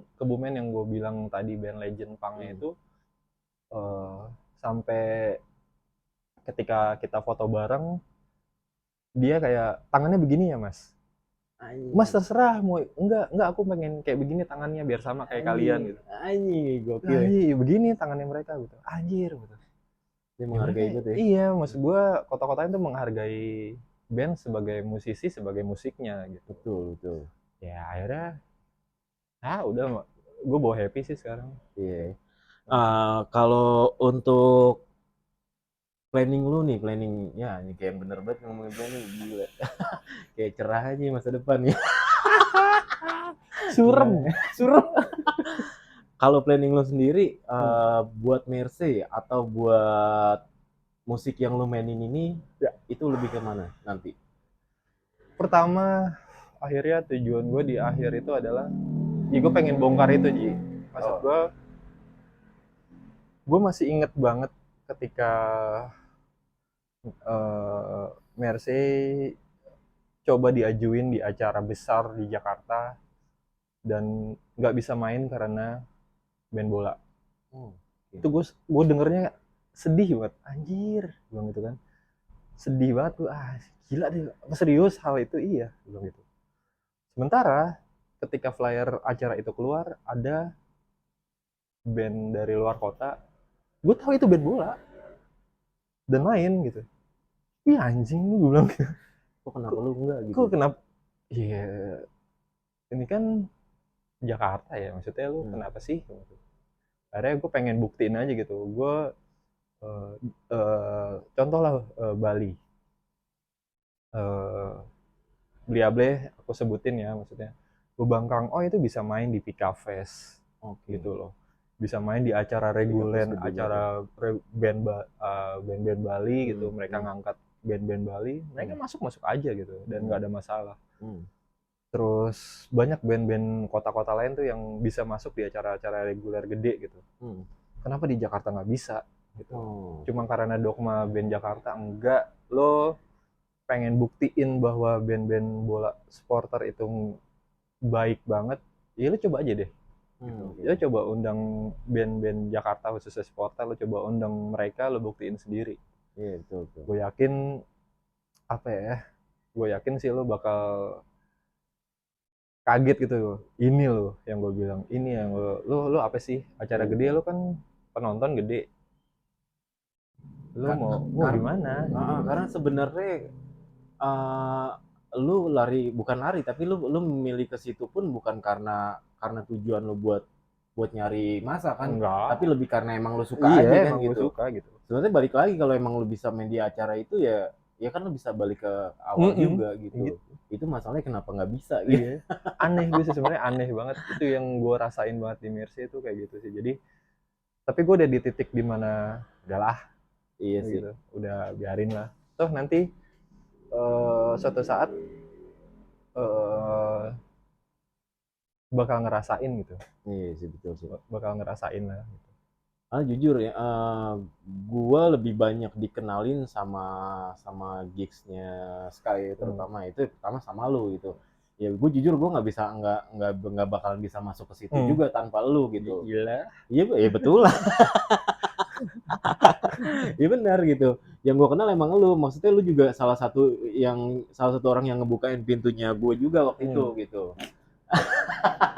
yang gue bilang tadi band legend punknya itu, sampai ketika kita foto bareng dia kayak tangannya begini ya mas, mas terserah mau enggak aku pengen kayak begini tangannya biar sama kayak kalian gitu. Gokil. Iya begini tangannya mereka gitu, anjir gitu. Dia menghargai itu ya. Iya, maksud gue kota-kota itu menghargai band sebagai musisi, sebagai musiknya gitu. Betul. Ya akhirnya udah, gue bawa happy sih sekarang. Iya. Kalau untuk planning lu nih, planningnya ini kayak bener banget ngomongin planning, gila. Kayak cerah aja masa depan ya. Surem. Kalau planning lu sendiri buat Mercy atau buat musik yang lu mainin ini, ya, itu lebih ke mana nanti? Pertama, akhirnya tujuan gue di akhir itu adalah, ya gue pengen bongkar itu Ji. Maksud gue masih inget banget ketika Mercy coba diajuin di acara besar di Jakarta dan nggak bisa main karena band bola. Itu gue dengernya sedih banget, anjir bilang gitu kan, sedih banget gue, gila deh, apa serius hal itu, iya bilang gitu. Sementara ketika flyer acara itu keluar, ada band dari luar kota, gue tahu itu band bola dan main gitu. Ih anjing, gue bilang gitu. Kok kenapa lu enggak gitu? Kok kenapa? Iya, ini kan Jakarta ya, maksudnya lu kenapa sih? Akhirnya gue pengen buktiin aja gitu. Gue contoh lah Bali. Bliable aku sebutin ya, maksudnya Bebangkang itu bisa main di Pika Fest gitu loh, bisa main di acara reguler, acara band Bali gitu. Mereka ngangkat band-band Bali, mereka masuk aja gitu dan nggak ada masalah. Hmm. Terus banyak band-band kota-kota lain tuh yang bisa masuk di acara-acara reguler gede gitu. Kenapa di Jakarta nggak bisa gitu? Cuma karena dogma band Jakarta enggak, lo pengen buktiin bahwa band-band bola supporter itu baik banget, ya lo coba aja deh. Gitu. Ya coba undang band-band Jakarta khususnya supporter, lo coba undang mereka, lo buktiin sendiri. Iya, betul. Gue yakin apa ya? Gue yakin sih lo bakal kaget gitu. Ini lo yang gue bilang, ini yang lo apa sih? Acara gede lo kan penonton gede. Lo mau gimana? Karena sebenarnya lu bukan lari tapi lu memilih ke situ pun bukan karena tujuan lu buat nyari masa kan. Enggak. Tapi lebih karena emang lu suka aja kan emang gitu. Suka gitu. Sebenarnya balik lagi kalau emang lu bisa main di acara itu ya kan lu bisa balik ke awal juga gitu. Itu masalahnya kenapa nggak bisa gitu. Aneh gue sih sebenarnya, aneh banget. Itu yang gue rasain banget di Mercy itu kayak gitu sih. Jadi tapi gue udah di titik dimana udahlah. Iya sih. Gitu. Udah biarin lah. Toh nanti suatu saat bakal ngerasain gitu. Iya sih, betul sih. Bakal ngerasain lah. Gitu. Jujur ya, gue lebih banyak dikenalin sama gigs-nya Sky terutama itu pertama sama lu gitu. Ya gue jujur gue nggak bakalan bisa masuk ke situ juga tanpa lu gitu. Gila. Iya betul lah. Iya benar gitu. Yang gue kenal emang lu, maksudnya lu juga salah satu orang yang ngebukain pintunya gue juga waktu itu gitu.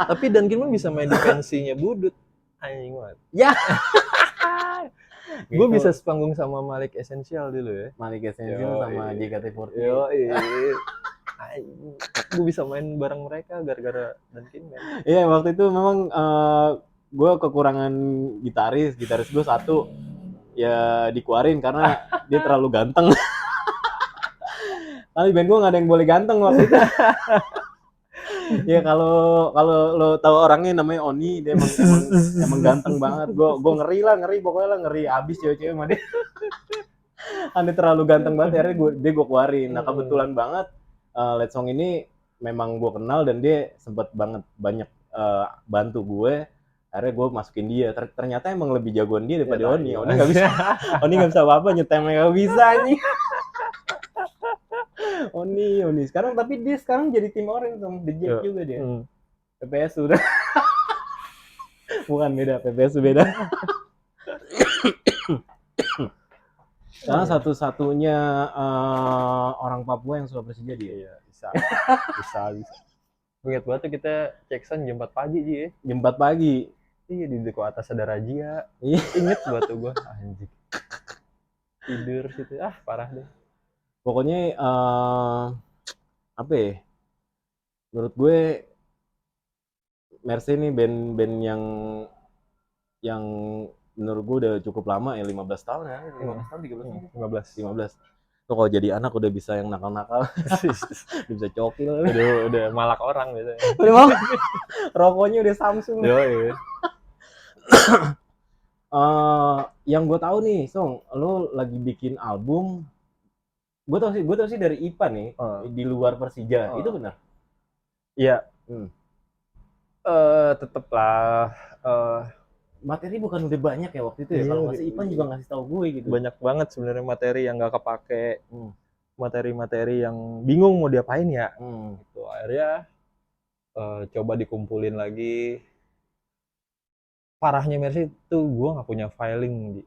Tapi Dan Gilman bisa main di pensinya Budut. Anjing banget. Ya. Gue bisa sepanggung sama Malik Essential dulu ya. Malik Essential sama JKT48. Gue bisa main bareng mereka gara-gara Dan Gilman. Iya, waktu itu memang gue kekurangan gitaris gue satu ya dikeluarin karena dia terlalu ganteng. Tapi band gue nggak ada yang boleh ganteng waktu itu. Ya kalau lo tahu orangnya namanya Oni, dia emang ganteng banget. Gue ngeri pokoknya ngeri abis cewek-cewek sama dia. Dia terlalu ganteng banget, akhirnya dia gue keluarin. Nah kebetulan banget Let Song ini memang gue kenal dan dia sempet banget banyak bantu gue. Akhirnya gue masukin dia. Ternyata emang lebih jagoan dia daripada Oni. Oni nggak bisa. Oni nggak bisa apa-apa, nyetemnya nggak bisa nih. Oni. Tapi dia sekarang jadi tim Orange dong. The Jack juga dia. PPS udah. Bukan, beda. PPS beda. Karena satu-satunya orang Papua yang suka Persija dia. Iya, bisa. Ingat banget tuh kita cek sound jam 4 pagi ya. Jam 4 pagi. Iya, di Duku Atas ada Rajia. Iya. Ingat banget tuh gue. Anjing. Tidur situ. Parah deh. Pokoknya apa ya? Menurut gue Mercy ini band yang menurut gue udah cukup lama ya, 15 tahun ya. 15 tahun, 13 tahun. 15. Tuh kalau jadi anak udah bisa yang nakal-nakal. Bisa cokil. Udah malak orang biasanya. Udah malak. Rokoknya udah Samsung. Iya. Yang gue tahu nih, Song, lo lagi bikin album. Gue tau sih dari IPA nih, di luar Persija. Itu benar? Iya. Tetep lah. Materi bukan udah banyak ya waktu itu ya? Kalau masih Ipan juga ngasih tahu gue gitu. Banyak banget sebenarnya materi yang nggak kepake. Materi-materi yang bingung mau diapain ya. Gitu. Akhirnya coba dikumpulin lagi. Parahnya Mercy itu gue nggak punya filing.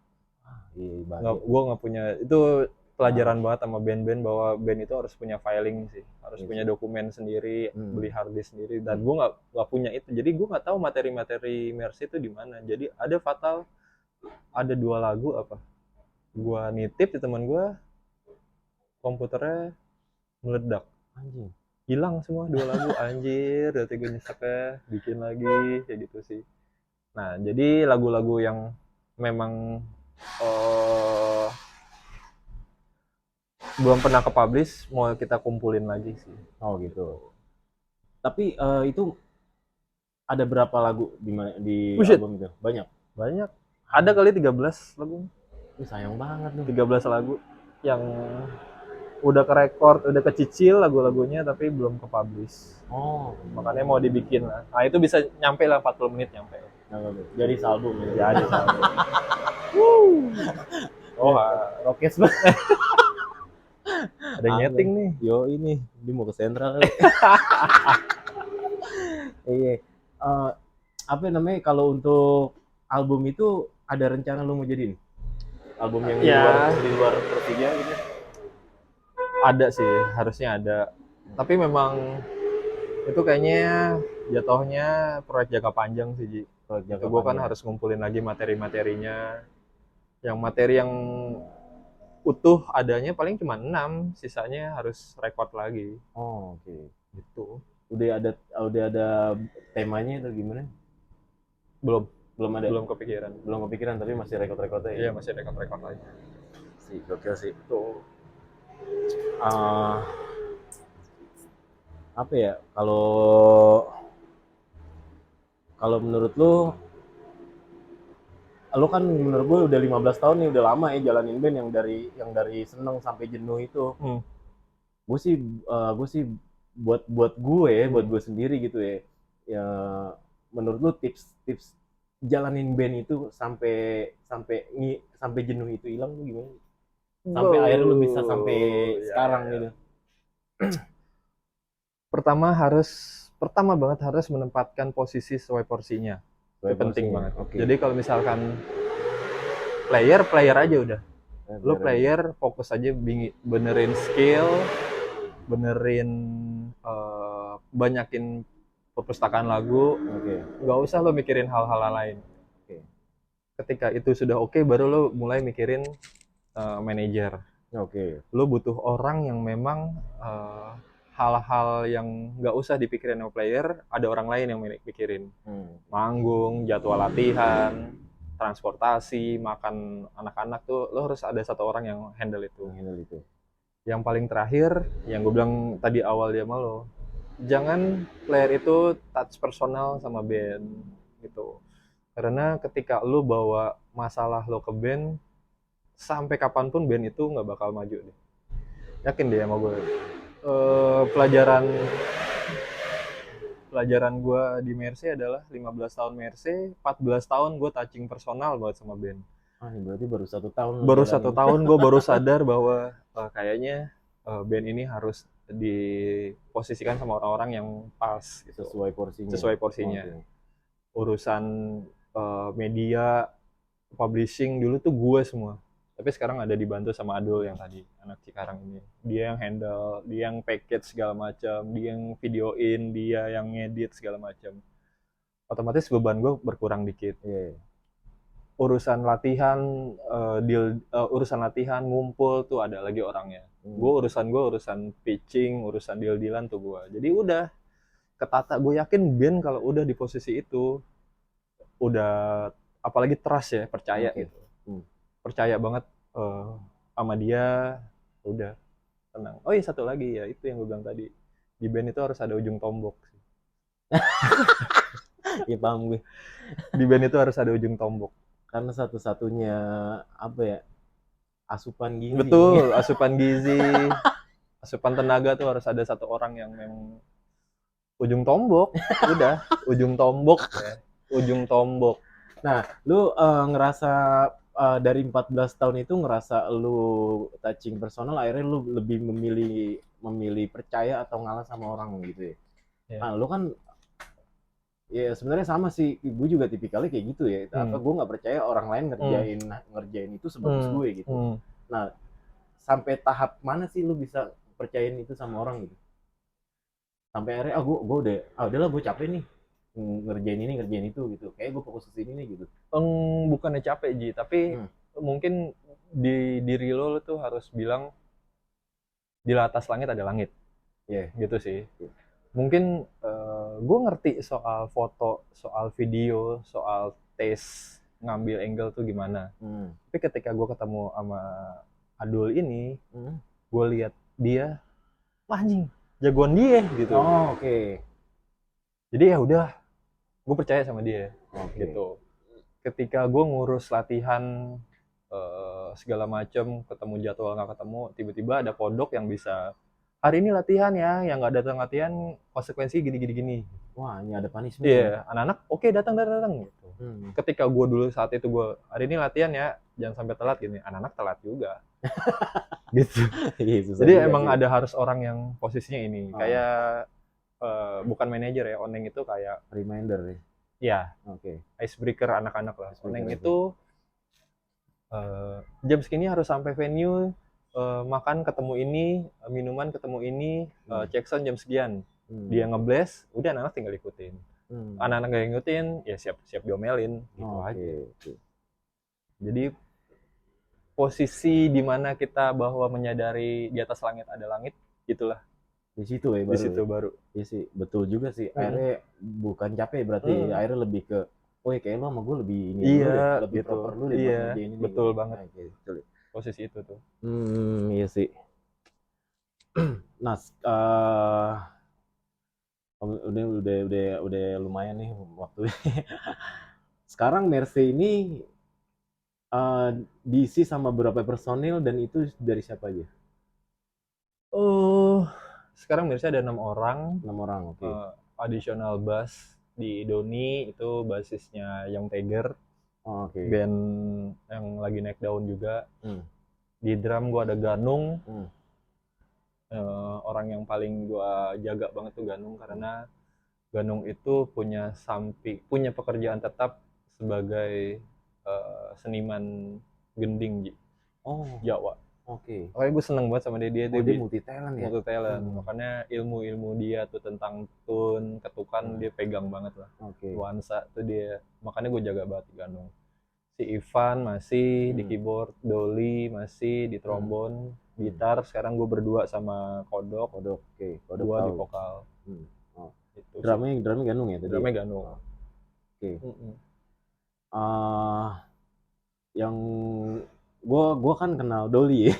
Gue nggak punya. Itu pelajaran banget sama band-band bahwa band itu harus punya filing sih, harus punya dokumen sendiri, beli harddisk sendiri, dan gue nggak punya itu, jadi gue nggak tahu materi-materi Mercy itu di mana. Jadi ada Fatal, ada 2 lagu apa, gue nitip di teman gue, komputernya meledak, anjing, hilang semua 2 lagu, anjir, udah 3 nyeseknya, bikin lagi kayak gitu sih. Nah jadi lagu-lagu yang memang belum pernah ke-publish, mau kita kumpulin lagi sih. Oh gitu. Tapi itu ada berapa lagu di album itu? Banyak? Banyak. Ada kali 13 lagu. Sayang banget nih. 13 lagu yang udah ke record, udah kecicil lagu-lagunya tapi belum ke publish. Oh, Makanya mau dibikin lah. Nah itu bisa nyampe lah 40 menit nyampe. jadi salbum ya. Jadi sama. Oh, Rokes banget. ada yang nyeting nih. Yo ini, dia mau ke sentral. Iya. Apa namanya kalau untuk album itu ada rencana lu mau jadiin album yang di luar Persija gitu? Ada sih, harusnya ada. Tapi memang itu kayaknya jatuhnya proyek jangka panjang sih, Ji. Gue kan harus ngumpulin lagi materi-materinya. Yang materi yang utuh adanya paling cuma 6, sisanya harus record lagi. Oh, oke. Gitu. Udah ada temanya atau gimana? Belum ada. Belum kepikiran tapi masih record-recordnya ya. Iya, masih record lagi. Gokil sih. Tuh. Apa ya? Kalau menurut lu kan menurut gue udah 15 tahun nih, udah lama ya jalanin band yang dari seneng sampai jenuh itu. Gue sih buat gue sendiri gitu ya. Ya menurut lu tips jalanin band itu sampai jenuh itu hilang tuh gimana? Sampai akhirnya lu bisa sampai sekarang gitu. Pertama banget harus menempatkan posisi sesuai porsinya. Itu penting banget. Okay. Jadi kalau misalkan player aja udah. Lu player fokus aja benerin skill, benerin banyakin perpustakaan lagu. Nggak usah lo mikirin hal-hal lain. Ketika itu sudah oke, baru lo mulai mikirin manajer. Lo butuh orang yang memang hal-hal yang nggak usah dipikirin sama player, ada orang lain yang mikirin. Manggung, jadwal latihan, transportasi, makan anak-anak tuh lo harus ada satu orang yang handle itu. Yang paling terakhir, yang gue bilang tadi awal dia sama lo, jangan player itu touch personal sama band gitu. Karena ketika lo bawa masalah lo ke band, sampai kapanpun band itu nggak bakal maju deh. Yakin deh sama gue. Pelajaran gue di Mercy adalah 15 tahun Mercy, 14 tahun gue touching personal buat sama band. Berarti baru 1 tahun. Baru 1 tahun gue baru sadar bahwa kayaknya band ini harus diposisikan sama orang-orang yang pas gitu. Sesuai porsinya. Urusan media, publishing dulu tuh gue semua. Tapi sekarang ada dibantu sama Adul yang tadi, anak Cikarang ini. Dia yang handle, dia yang package segala macam, dia yang videoin, dia yang ngedit segala macam. Otomatis beban gue berkurang dikit. Urusan latihan, urusan latihan ngumpul tuh ada lagi orangnya. Gue urusan pitching, urusan deal-dealan tuh gue. Jadi udah ketata. Gue yakin Ben kalau udah di posisi itu, udah apalagi trust ya, percaya gitu. Percaya banget sama dia, udah tenang. Oh iya, satu lagi ya, itu yang gue bilang tadi, di band itu harus ada ujung tombok. Ya paham gue. Di band itu harus ada ujung tombok. Karena satu-satunya apa ya, asupan gizi. Betul, asupan gizi, asupan tenaga tuh harus ada satu orang yang memang ujung tombok. Udah, ujung tombok ya. Ujung tombok. Nah, lu ngerasa dari 14 tahun itu ngerasa lu touching personal, akhirnya lu lebih memilih percaya atau ngalah sama orang gitu ya. Nah, lu kan ya sebenarnya sama sih, gue juga tipikalnya kayak gitu ya. Apa gue nggak percaya orang lain ngerjain itu sebagus gue gitu. Nah, sampai tahap mana sih lu bisa percayain itu sama orang gitu? Sampai akhirnya udahlah gue capek nih ngerjain itu gitu. Kayak gue fokus ke sini nih gitu. Bukannya capek, Ji, tapi mungkin di diri lo tuh harus bilang di atas langit ada langit. Gitu sih. Mungkin gue ngerti soal foto, soal video, soal taste ngambil angle tuh gimana. Tapi ketika gue ketemu sama Adul ini, gue lihat dia, wah anjing, jagoan dia gitu. Jadi ya udah, gue percaya sama dia gitu. Ketika gue ngurus latihan segala macem, ketemu jadwal nggak ketemu, tiba-tiba ada kodok yang bisa hari ini latihan ya, yang nggak datang latihan konsekuensi gini. Wah, ini ada punishment. Iya, anak-anak oke datang gitu. Ketika gue dulu saat itu gue hari ini latihan ya, jangan sampai telat gini, anak-anak telat juga. Gitu. Jadi emang ada harus orang yang posisinya ini, kayak bukan manajer ya, Oneng itu kayak reminder ya. Ya, Oke. Icebreaker anak-anak lah. Oneng itu jam segini harus sampai venue, makan ketemu ini, minuman ketemu ini, check sound jam sekian. Dia ngeblast, udah anak-anak tinggal ikutin. Anak-anak nggak ngikutin, ya siap diomelin gitu aja. Jadi posisi di mana kita bahwa menyadari di atas langit ada langit, gitulah. Di situ ya baru. Di situ baru. Iya sih, betul juga sih. Akhirnya bukan capek berarti, akhirnya lebih ke kayak lo sama gue lebih ini dulu deh, lebih gitu. proper dulu deh. Iya, betul gitu. Banget. Betul. Posisi itu tuh. Iya sih. Nah, udah lumayan nih waktu. Sekarang Mercy ini diisi sama berapa personil dan itu dari siapa aja? Sekarang Mercy ada 6 orang. 6 orang, oke. Additional bass di Doni itu basisnya Young Tiger. Oke. Band yang lagi naik daun juga. Di drum gua ada Ganung. Orang yang paling gua jaga banget tuh Ganung, karena Ganung itu punya pekerjaan tetap sebagai seniman gending Jawa. Oke. Makanya gue seneng banget sama dia. Dia multi talent ya. Makanya ilmu dia tuh tentang tune, ketukan dia pegang banget lah. Nuansa tuh dia. Makanya gue jaga banget Ganung. Si Ivan masih di keyboard, Doli masih di trombon, gitar. Sekarang gue berdua sama Kodok. Oke. Kodok di vokal. Itu. Drumnya Ganung ya tadi. Drumnya Ganung. Oke. Yang gua kan kenal Doli ya.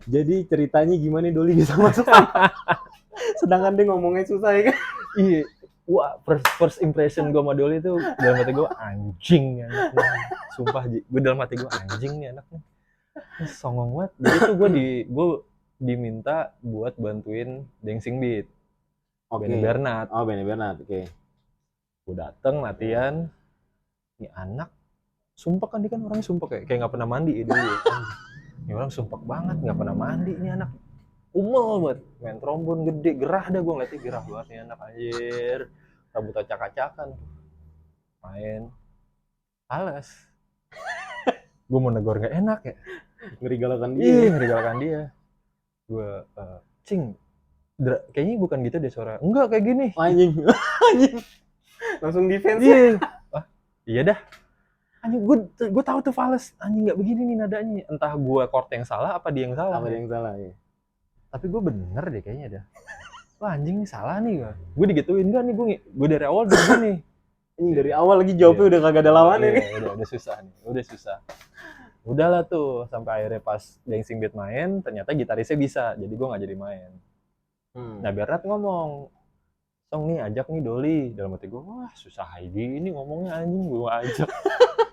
Jadi ceritanya gimana Doli bisa masuk? Sedangkan dia ngomongnya susah ya kan? Iya. Wah, first impression gue sama Doli itu dalam hati gue anjing ya anaknya. Sumpah, gue dalam hati gue anjing nih anaknya. Songong banget. Jadi tuh gue diminta buat bantuin Dancing Beat. Benny Bernard. Benny Bernard, oke. Gue dateng latihan. Ini anak sumpah kan, dia kan orangnya sumpah kayak nggak pernah mandi ya dulu. Ini orang sumpah banget, nggak pernah mandi ini anak. Umel banget, main trombon gede, gerah dah gue ngeliatnya, gerah banget nih anak anjir. Rambut acak-acakan, main, alas. Gue mau negor nggak enak ya, ngerigalkan dia. Gue, cing, kayaknya bukan gitu deh suara. Enggak kayak gini. Anjing. Langsung defense. Iya dah. Anjing, gue tahu tuh fals. Anjing nggak begini nih nadanya. Entah gue chord yang salah apa dia yang salah. Ya. Tapi gue bener deh kayaknya dah. Wah anjing nih salah nih gue. Gue digituin enggak nih, gue dari awal udah gini. Ini dari awal lagi jawabnya udah kagak ada lawannya nih. Udah susah nih. Udahlah tuh sampai akhirnya pas Dancing Beat main, ternyata gitarisnya bisa. Jadi gue nggak jadi main. Nah Bernard ngomong, Song nih ajak nih Doli. Dalam hati gue, wah susah ini ngomongnya anjing, gue ajak.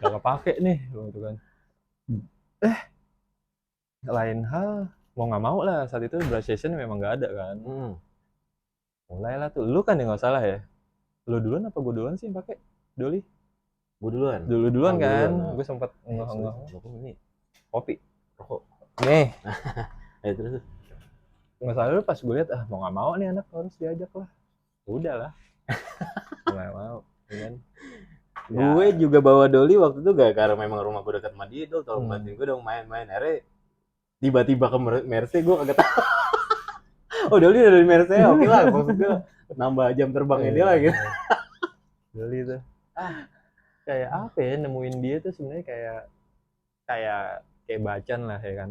Gak kepake nih gitu kan. Lain hal, mau nggak mau lah saat itu brass session memang nggak ada kan. Mulailah tuh, lu kan yang nggak salah ya. Lu duluan apa gue duluan sih pakai Doli? Gue duluan. Duluan kan. Gue sempat ngeh ini kopi rokok. Nih. Terus. Nggak salah lu pas gue lihat mau nggak mau nih anak harus diajak lah. Udahlah. Nggak mau, kan. Gue juga bawa Doli waktu itu gak karena memang rumah gue dekat sama dia, Dol, tolong bantuin gue dong main-main. Akhirnya tiba-tiba ke Mercy gue kagak tahu. Doli udah dari Mercy, oke lah, maksud gue nambah jam terbangnya dia lah gitu. Doli tuh. Kayak apa ya, nemuin dia tuh sebenarnya kayak bacan lah ya kan.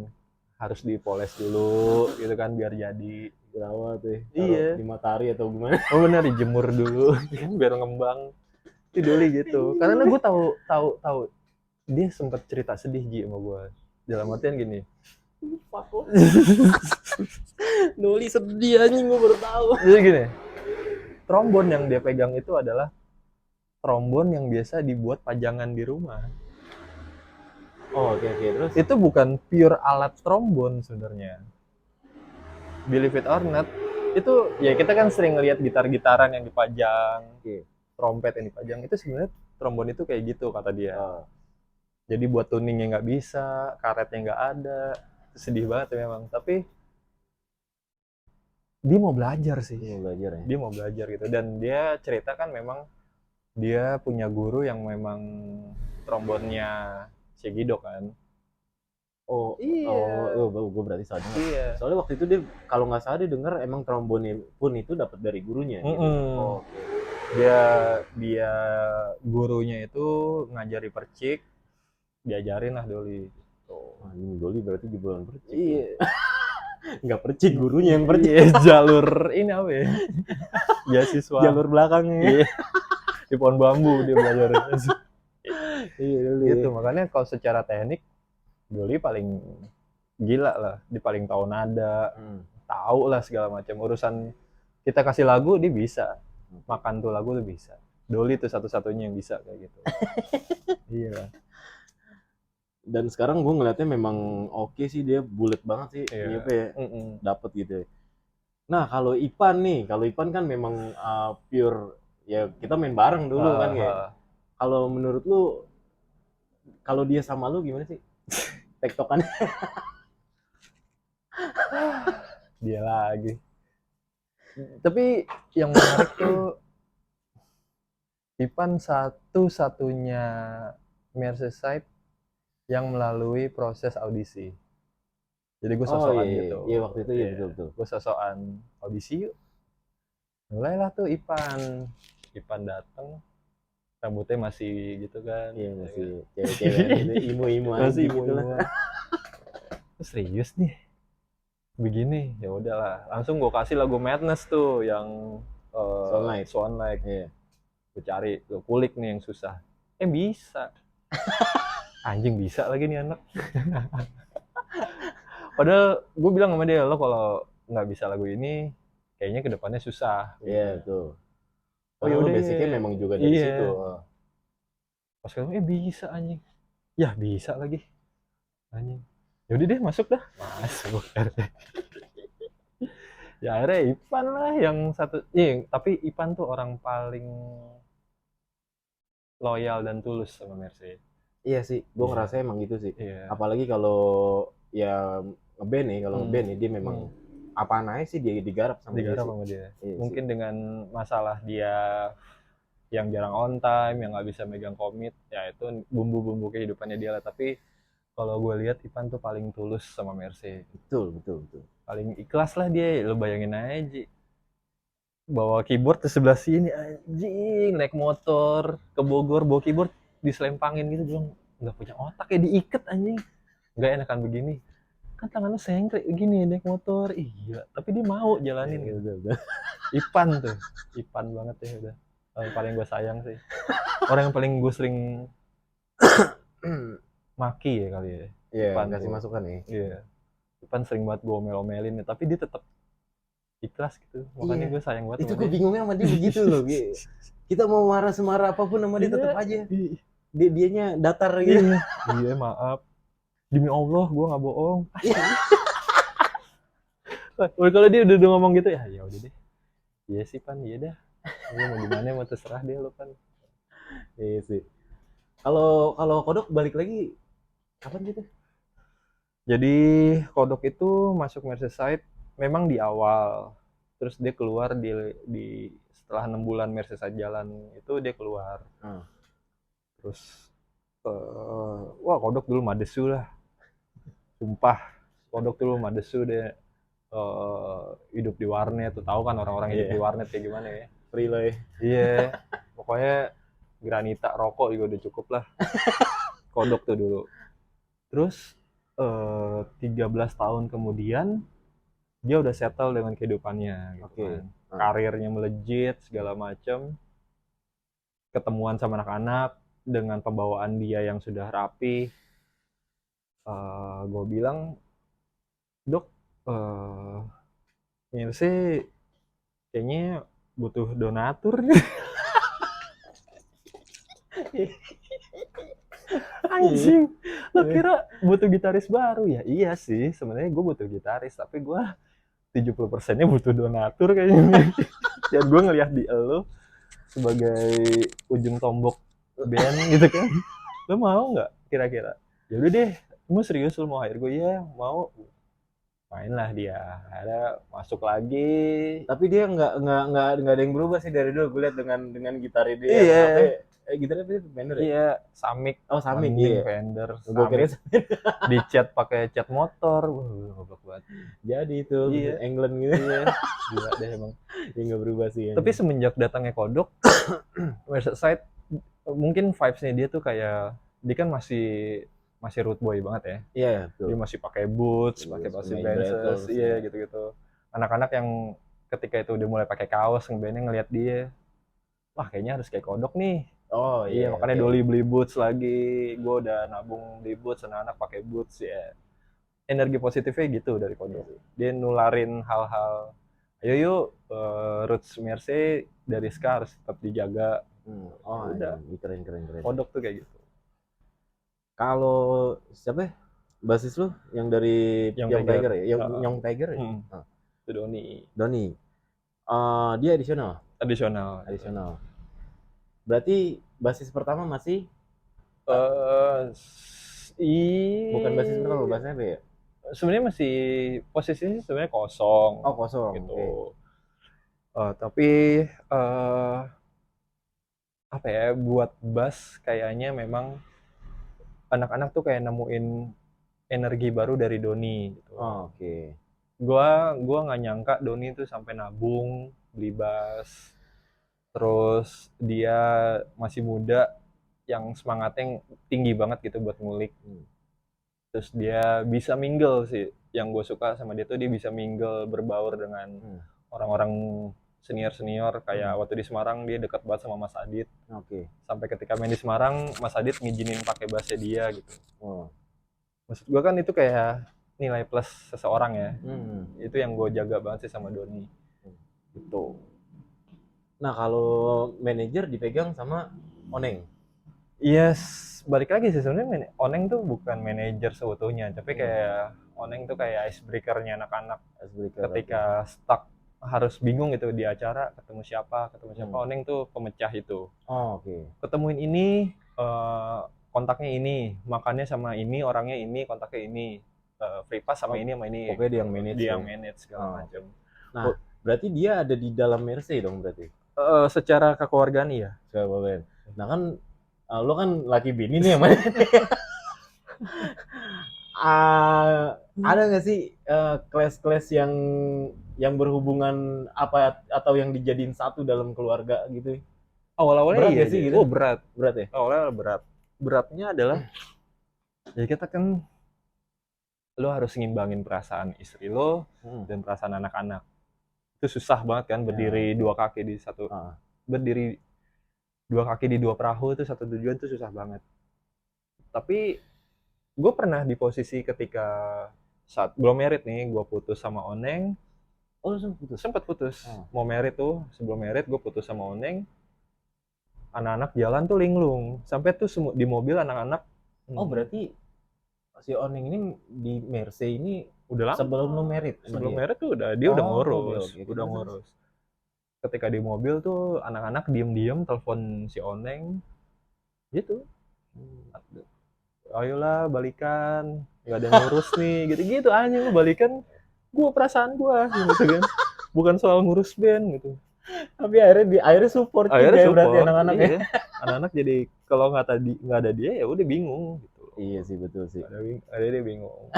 Harus dipoles dulu gitu kan biar jadi jerawat tuh. Iya. Di matahari atau gimana? Oh benar, dijemur dulu kan biar ngembang. Itu Doli gitu. Karena gue tahu dia sempat cerita sedih Ji sama gue. Dalam artian gini. Doli sedih anjing, gue baru tahu. Jadi gini. Trombon yang dia pegang itu adalah trombon yang biasa dibuat pajangan di rumah. Oh, oke oke. Terus? Itu bukan pure alat trombon sebenarnya. Believe it or not, itu ya kita kan sering ngelihat gitar-gitaran yang dipajang, Oke. trompet yang dipajang, itu sebenarnya trombon itu kayak gitu kata dia. Oh, Jadi buat tuningnya nggak bisa, karetnya nggak ada, itu sedih banget ya memang. Tapi dia mau belajar sih, ini mau belajar ya. dia mau belajar gitu. Dan dia cerita kan memang dia punya guru yang memang trombonnya Shegido kan. Oh, Iya, gue berarti salah dengar. iya. Soalnya waktu itu dia kalau nggak salah dia dengar emang trombonnya pun itu dapat dari gurunya gitu. Oh, oke. Dia dia gurunya itu ngajari percik, diajarin lah Doli. Wah, ini Doli berarti jebolan percik. Iya, Nggak percik, gurunya yang percik. iya, jalur ini apa ya? Beasiswa. Jalur belakangnya. Iya, di pohon bambu dia belajar. Iya, Doli. Gitu, makanya kalau secara teknik Doli paling gila lah, dia paling tahu nada, tahu lah segala macam urusan. Kita kasih lagu dia bisa, makan tuh lagu tuh bisa. Doli tuh satu-satunya yang bisa kayak gitu. Iya. Dan sekarang gue ngeliatnya memang oke sih, dia bulat banget sih, Iya. apa ya, dapet gitu ya. Nah kalau Ipan nih, kalau Ipan kan memang pure ya kita main bareng dulu kan ya. Kalau menurut lu, kalau dia sama lu gimana sih tektokan? Dia lagi. Tapi yang menarik tuh Ipan satu-satunya Merseyside yang melalui proses audisi. Jadi gue sosokan gitu. Iya waktu itu iya betul. Gue sosokan audisi yuk. Mulailah tuh Ipan datang, rambutnya masih gitu kan. Iya masih cewek-cewek gitu, imo-imo aja Masih gitu lah. Serius nih. Begini, ya udahlah. Langsung gue kasih lagu Madness tuh yang Swan Lake. Iya. Gue cari, gue kulik nih yang susah. Bisa. Anjing bisa lagi nih anak. Padahal gue bilang sama dia, lo kalau nggak bisa lagu ini, kayaknya kedepannya susah. Iya betul. Oh yaudah, basicnya memang juga dari situ. Pas ketemu, bisa anjing. Ya bisa lagi. Anjing. Yaudah deh, masuk dah. Masuk. Ya akhirnya Ipan lah yang satu. Iya, tapi Ipan tuh orang paling loyal dan tulus sama Mercy. Iya sih, gue ngerasa emang gitu sih. Iya. Apalagi kalau ya ngeband nih, kalau ngeband nih dia memang apaan aja sih dia digarap sama Digarap dia. sama dia. Iya Mungkin sih. dengan masalah dia yang jarang on time, yang nggak bisa megang komit, ya itu bumbu-bumbu kehidupannya dia lah. Tapi kalau gue lihat Ipan tuh paling tulus sama Mercy. Betul. Paling ikhlas lah dia, lo bayangin aja. Bawa keyboard ke sebelah sini, anjing, naik motor ke Bogor, bawa keyboard diselempangin gitu, bilang nggak punya otak ya, diikat anjing. Nggak enakan begini. Kan tangannya sengkrik begini naik motor, iya. Tapi dia mau jalanin gitu. Ipan tuh, Ipan banget ya udah. Yang paling gue sayang sih. Orang yang paling gue sering maki ya kali ya. Iya, Ipan kasih tuh. masukan ya. Iya. Ipan sering banget gue omel-omelin ya, tapi dia tetap ikhlas gitu. Makanya gue sayang banget Itu sama gue dia. bingungnya sama dia begitu loh. Kita mau marah semarah apapun sama dia tetap aja. Dianya datar gitu. Iya, maaf. Demi Allah, gue nggak bohong. Kalau dia udah ngomong gitu ya udah deh. Iya sih Pan, iya dah. Lu mau gimana mau terserah dia lo Pan. Iya sih. Kalau Kodok balik lagi kapan gitu? Jadi Kodok itu masuk Merseyside memang di awal. Terus dia keluar di setelah 6 bulan Merseyside jalan itu dia keluar. Terus wah Kodok dulu madesu lah. Sumpah, Kodok dulu madesu deh. Hidup di warnet tuh, tahu kan orang-orang hidup di warnet kayak gimana ya. Free lah ya. Iya, pokoknya granita rokok juga udah cukup lah. Kodok tuh dulu. Terus 13 tahun kemudian dia udah settle dengan kehidupannya gitu kan. Karirnya melejit segala macem. Ketemuan sama anak-anak dengan pembawaan dia yang sudah rapi. Gue bilang, Dok, Mercy kayaknya butuh donatur nih. Anjing, Lo kira butuh gitaris baru ya? Iya sih, sebenarnya gue butuh gitaris, tapi gue 70%-nya butuh donatur kayaknya. Dan gue ngelihat di lo sebagai ujung tombok band gitu kan. Lo mau nggak kira-kira? Ya udah deh, mau serius lo mau hire gue? Ya mau. Mainlah dia, ada masuk lagi. Tapi dia nggak ada yang berubah sih dari dulu. Gue lihat dengan gitar dia yang Iya. apa? Gitarnya apa itu? Fender ya? Iya, Samik. Oh, Samik, Anjing iya. Fender. Gue kira Samik. Dicat pakai cat motor. Goblok banget. jadi itu Iya. England gitu. Iya. Gila deh emang. Ya nggak berubah sih. Tapi semenjak datangnya Kodok, Merseyside mungkin vibes-nya dia tuh kayak dia kan masih root boy banget ya. Iya, betul. Dia masih pakai boots, Iya, pakai pakai Benses, Beatles, iya ya. gitu-gitu. Anak-anak yang ketika itu udah mulai pakai kaos, ngebandnya ngelihat dia, wah kayaknya harus kayak Kodok nih. Oh Iya, iya, makanya oke. Doli beli boots lagi. Gue udah nabung beli boots, anak-anak pakai boots ya. Energi positifnya gitu dari Kodok. Dia nularin hal-hal. Ayo yuk, roots Mersey dari Ska harus tetap dijaga. Oh, Udah. iya, keren. Kodok tuh kayak gitu. Kalau siapa ya? Basis lu yang dari Young Young Tiger Tiger. ya? Young Tiger ya? Itu Doni. Doni. Dia additional. Additional. Berarti basis pertama masih bukan basis pertama, bahasanya apa ya? Sebenarnya masih posisinya sebenarnya kosong. Oh, kosong. Gitu. Okay. Tapi apa ya, buat bass kayaknya memang anak-anak tuh kayak nemuin energi baru dari Doni gitu. Oh, oke. Okay. Gua nggak nyangka Doni tuh sampai nabung beli bass. Terus dia masih muda yang semangatnya tinggi banget gitu buat ngulik. Terus dia bisa mingle sih. Yang gue suka sama dia tuh dia bisa mingle, berbaur dengan orang-orang senior kayak waktu di Semarang dia dekat banget sama Mas Adit. Oke. Sampai ketika main di Semarang, Mas Adit ngizinin pakai bassnya dia gitu. Oh. Maksud gue kan itu kayak nilai plus seseorang ya. Itu yang gue jaga banget sih sama Doni. Gitu. Nah, kalau manajer dipegang sama Oneng. Yes, balik lagi sih sebenarnya Oneng tuh bukan manajer seutuhnya, tapi kayak Oneng tuh kayak icebreaker-nya anak-anak. Ketika stuck harus bingung gitu di acara ketemu siapa Oneng tuh pemecah itu. Oh, oke. Ketemuin ini, kontaknya ini, makannya sama ini, orangnya ini, kontaknya ini, free pass sama ini. Pokoknya dia yang manage. Dia yang manage segala macam. Nah, berarti dia ada di dalam Mersey dong berarti. Secara kekeluargaan iya. Nah kan lo kan laki bini nih yang mana? Ada nggak sih kelas-kelas yang berhubungan apa atau yang dijadiin satu dalam keluarga gitu? Awal-awalnya berat iya sih gitu. Oh, berat ya. Awalnya berat. Beratnya adalah ya kita kan lo harus ngimbangin perasaan istri lo dan perasaan anak-anak. Itu susah banget kan berdiri dua kaki di satu berdiri dua kaki di dua perahu itu satu tujuan itu susah banget. Tapi gue pernah di posisi ketika saat belum merit nih, gue putus sama Oneng. Oh, sempat putus. Mau merit tuh, sebelum merit gue putus sama Oneng. Anak-anak jalan tuh linglung. Sampai tuh di mobil anak-anak. Oh, berarti si Oneng ini di Mersey ini udah lama. Sebelum lo merit? Sebelum merit tuh dia udah ngurus. Udah ngurus. Ketika di mobil tuh anak-anak diem-diem telepon si Oneng. Gitu. Ayolah balikan, nggak ada ngurus nih, gitu-gitu anjing lu balikan, perasaan gua gitu kan, bukan soal ngurus band gitu. Tapi akhirnya support juga ya berarti anak-anaknya. Iya. Anak-anak jadi kalau nggak ada dia ya udah bingung gitu. Iya sih, betul sih. Ada dia bingung.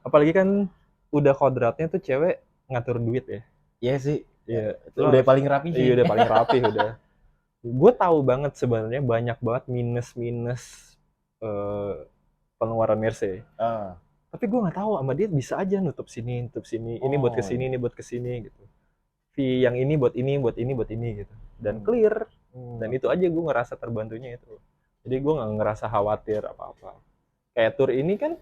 Apalagi kan udah kodratnya tuh cewek ngatur duit ya. Iya sih. Iya. Udah paling rapi sih. Iya udah paling rapi udah. Gue tahu banget sebenarnya banyak banget minus pengeluaran Mersey. Tapi gue nggak tahu sama dia bisa aja nutup sini. Ini buat kesini, ini buat kesini gitu. Fee yang ini buat ini gitu. Dan clear. Dan itu aja gue ngerasa terbantunya itu. Jadi gue nggak ngerasa khawatir apa-apa. Kayak tour ini kan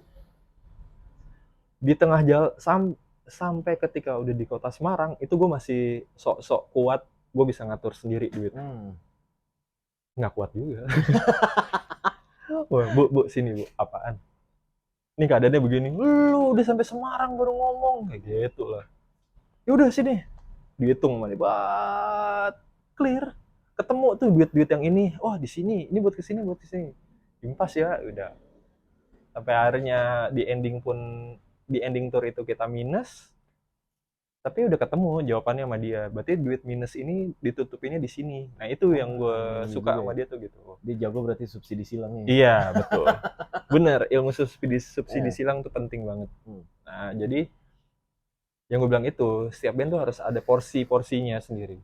di tengah jalan sampai ketika udah di kota Semarang itu gue masih sok-sok kuat. Gue bisa ngatur sendiri duit. Nggak kuat juga. Wah, Bu, sini Bu, apaan? Ini keadaannya begini, lu udah sampai Semarang baru ngomong, kayak gitu lah. Ya udah sini, dihitung sama dia, bat, clear. Ketemu tuh duit-duit yang ini, oh di sini, ini buat kesini, buat kesini. Impas ya, udah. Sampai akhirnya di ending tour itu kita minus, tapi udah ketemu jawabannya sama dia. Berarti duit minus ini ditutupinnya di sini. Nah itu yang gue Iya suka juga sama ya. dia tuh gitu. Dia jago berarti subsidi silangnya. Iya betul. Bener, ilmu subsidi Ya. silang tuh penting banget. Hmm. Nah jadi yang gue bilang itu, setiap band tuh harus ada porsi-porsinya sendiri.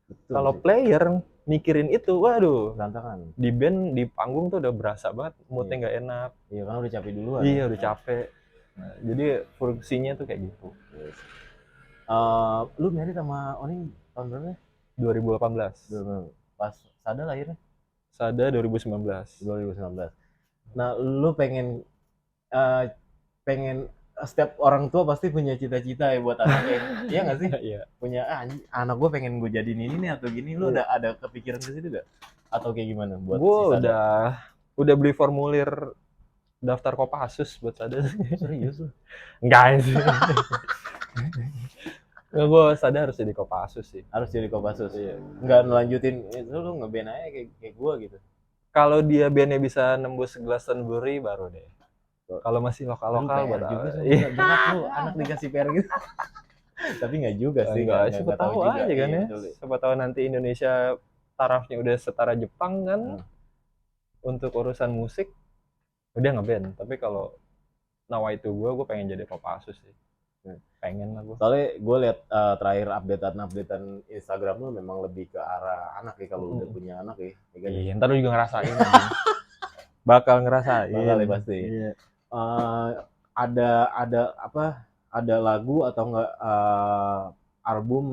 Betul Kalau sih. player mikirin itu, waduh, Berantakan. di band di panggung tuh udah berasa banget moodnya Iya. nggak enak. Iya kan udah capek duluan. Iya Ya. udah capek. Nah, jadi fungsinya tuh kayak gitu. Yes. Lu married sama Oning tahun berapa ya? 2018. Pas Sada lahirnya Sada 2019. 2019. Nah, lu pengen eh, pengen setiap orang tua pasti punya cita-cita ya buat anaknya. Iya nggak sih? Iya. Punya anak gue pengen gue jadiin ini nih atau gini. Lu Iya. ada kepikiran ke situ gak? Atau kayak gimana buat Gue si Sada? udah beli formulir daftar Kopassus buat Sada. Serius lu? Enggak sih. Nggak, gue Sada harus jadi Kopassus sih. Harus jadi Kopassus. Iya. Nggak nelanjutin itu lu ngeband aja kayak gue gitu. Kalau dia bandnya bisa nembus Glastonbury baru deh. Kalau masih Lu lokal-lokal PR buat juga apa? sih, Iya. berat lu anak dikasih PR gitu. Tapi nggak juga sih, Enggak, nggak siapa tahu juga. aja kan Iya, ya. betul. Siapa tahu nanti Indonesia tarafnya udah setara Jepang kan untuk urusan musik udah ngeband. Tapi kalau nawa itu gue pengen jadi Kopassus sih. Pengen lah gue. Soalnya gue lihat terakhir updatean Instagram lu memang lebih ke arah anak ya kalau udah punya anak ya. Kan? Iya, ntar lu juga ngerasain. Bakal ngerasain. Bakal ya pasti. Iya. Ada apa? Ada lagu atau enggak album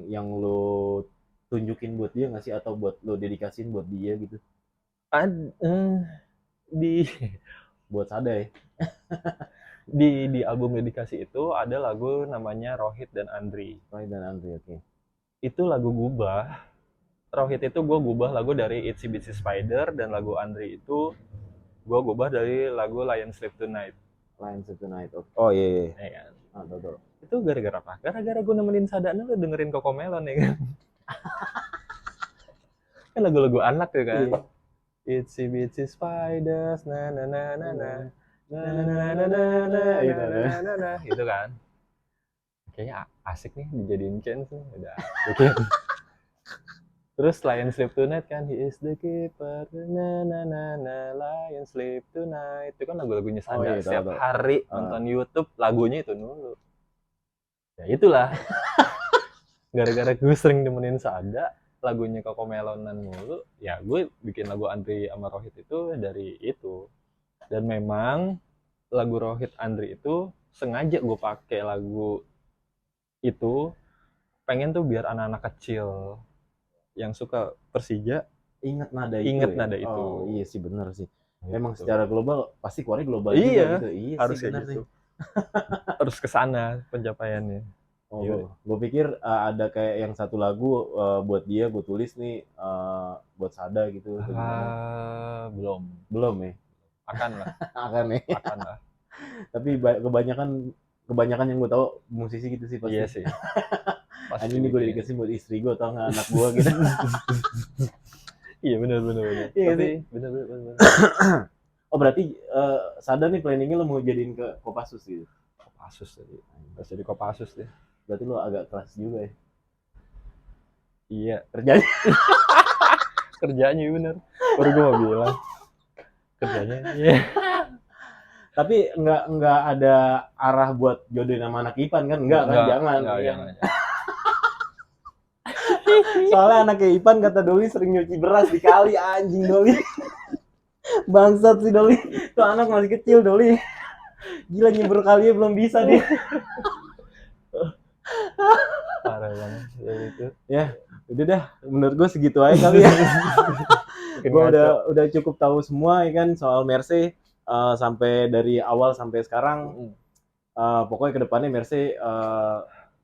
yang lu tunjukin buat dia nggak sih atau buat lu dedikasin buat dia gitu? Di Buat Sada ya. di album dedikasi itu ada lagu namanya Rohit dan Andri. Rohit dan Andri, oke. Itu lagu gubah. Rohit itu gue gubah lagu dari Itsy Bitsy Spider, dan lagu Andri itu gue gubah dari lagu Lion Sleep Tonight. Lion Sleep Tonight. Oh iya. Ya kan? Betul. Itu gara-gara apa? Gara-gara gue nemenin Sadana lu dengerin Cocomelon ya kan? Kan lagu-lagu anak ya kan? Iya. Itsy Bitsy Spiders, na na na na na. Gitu kan. Kayaknya asik nih dijadiin chance nih, udah. Terus Lion Sleep Tonight kan, He is the keeper, na na na na, Lion Sleep Tonight. Itu kan lagu-lagunya Sada. Iya, Setiap tahu. hari nonton YouTube lagunya itu dulu. Ya itulah. Gara-gara gue sering nemenin Sada, lagunya Cocomelonan mulu, ya gue bikin lagu Andri sama Rohit itu dari itu. Dan memang lagu Rohit Andri itu sengaja gue pakai lagu itu, pengen tuh biar anak-anak kecil yang suka Persija ingat nada itu. Oh iya sih benar sih. Memang gitu. secara global pasti keluarnya global Iya, juga gitu. Iya harus sih kayak benar gitu. sih. Harus kesana pencapaiannya. Oh, gue pikir ada kayak yang satu lagu buat dia gue tulis nih buat Sada gitu. Belum Ya. akan lah. Akan ya. Akan lah. Tapi kebanyakan yang gue tahu musisi gitu sih pasti. Iya sih. Anjing ini gue dikasih buat istri gue atau nggak anak gue gitu. Iya benar. Iya Tapi sih. benar. Oh berarti Sada nih planningnya lo mau jadiin ke Kopassus gitu? Kopassus tadi. Harus jadi Kopassus deh. Berarti lo agak keras juga ya? Iya. Kerjanya bener. Baru gue mau bilang. Kerjanya. Iya. Tapi nggak ada arah buat jodohin sama anak Ipan kan? Enggak kan? Jangan. Soalnya anaknya Ipan kata Doli sering nyuci beras di kali, anjing Doli. Bangsat sih Doli. Tuh anak masih kecil Doli. Gila nyebur kalinya belum bisa dia. Parah banget itu. Ya, udah dah. Menurut gue segitu aja kali ya. Gue udah cukup tahu semua ya kan soal Mercy sampai dari awal sampai sekarang. Pokoknya kedepannya Mercy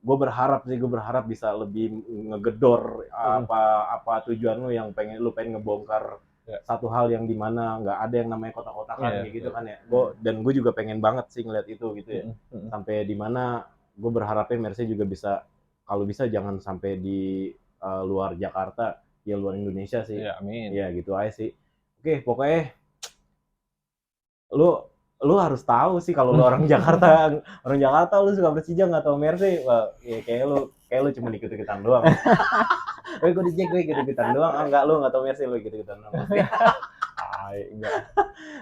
gue berharap bisa lebih ngegedor apa tujuan lu yang lu pengen ngebongkar satu hal yang dimana nggak ada yang namanya kotak-kotakan kayak gitu kan ya. Gue juga pengen banget sih ngeliat itu gitu ya. Sampai dimana gue berharapnya Mercy juga bisa, kalau bisa jangan sampai di luar Jakarta, ya luar Indonesia sih. Ya, amin. Ya gitu aja sih. Oke, pokoknya lu harus tahu sih kalau lu orang Jakarta lu suka Persija nggak tahu Mercy, wah ya kayak lu cuma ikut-ikutan doang. Gue di Jack, gue ikut-ikutan doang. Enggak, lu nggak tahu Mercy, lu ikut-ikutan doang. Enggak.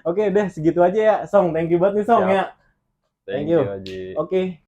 Oke, deh segitu aja ya, Song. Thank you banget nih, Song. Ya. Thank you, Haji. Oke.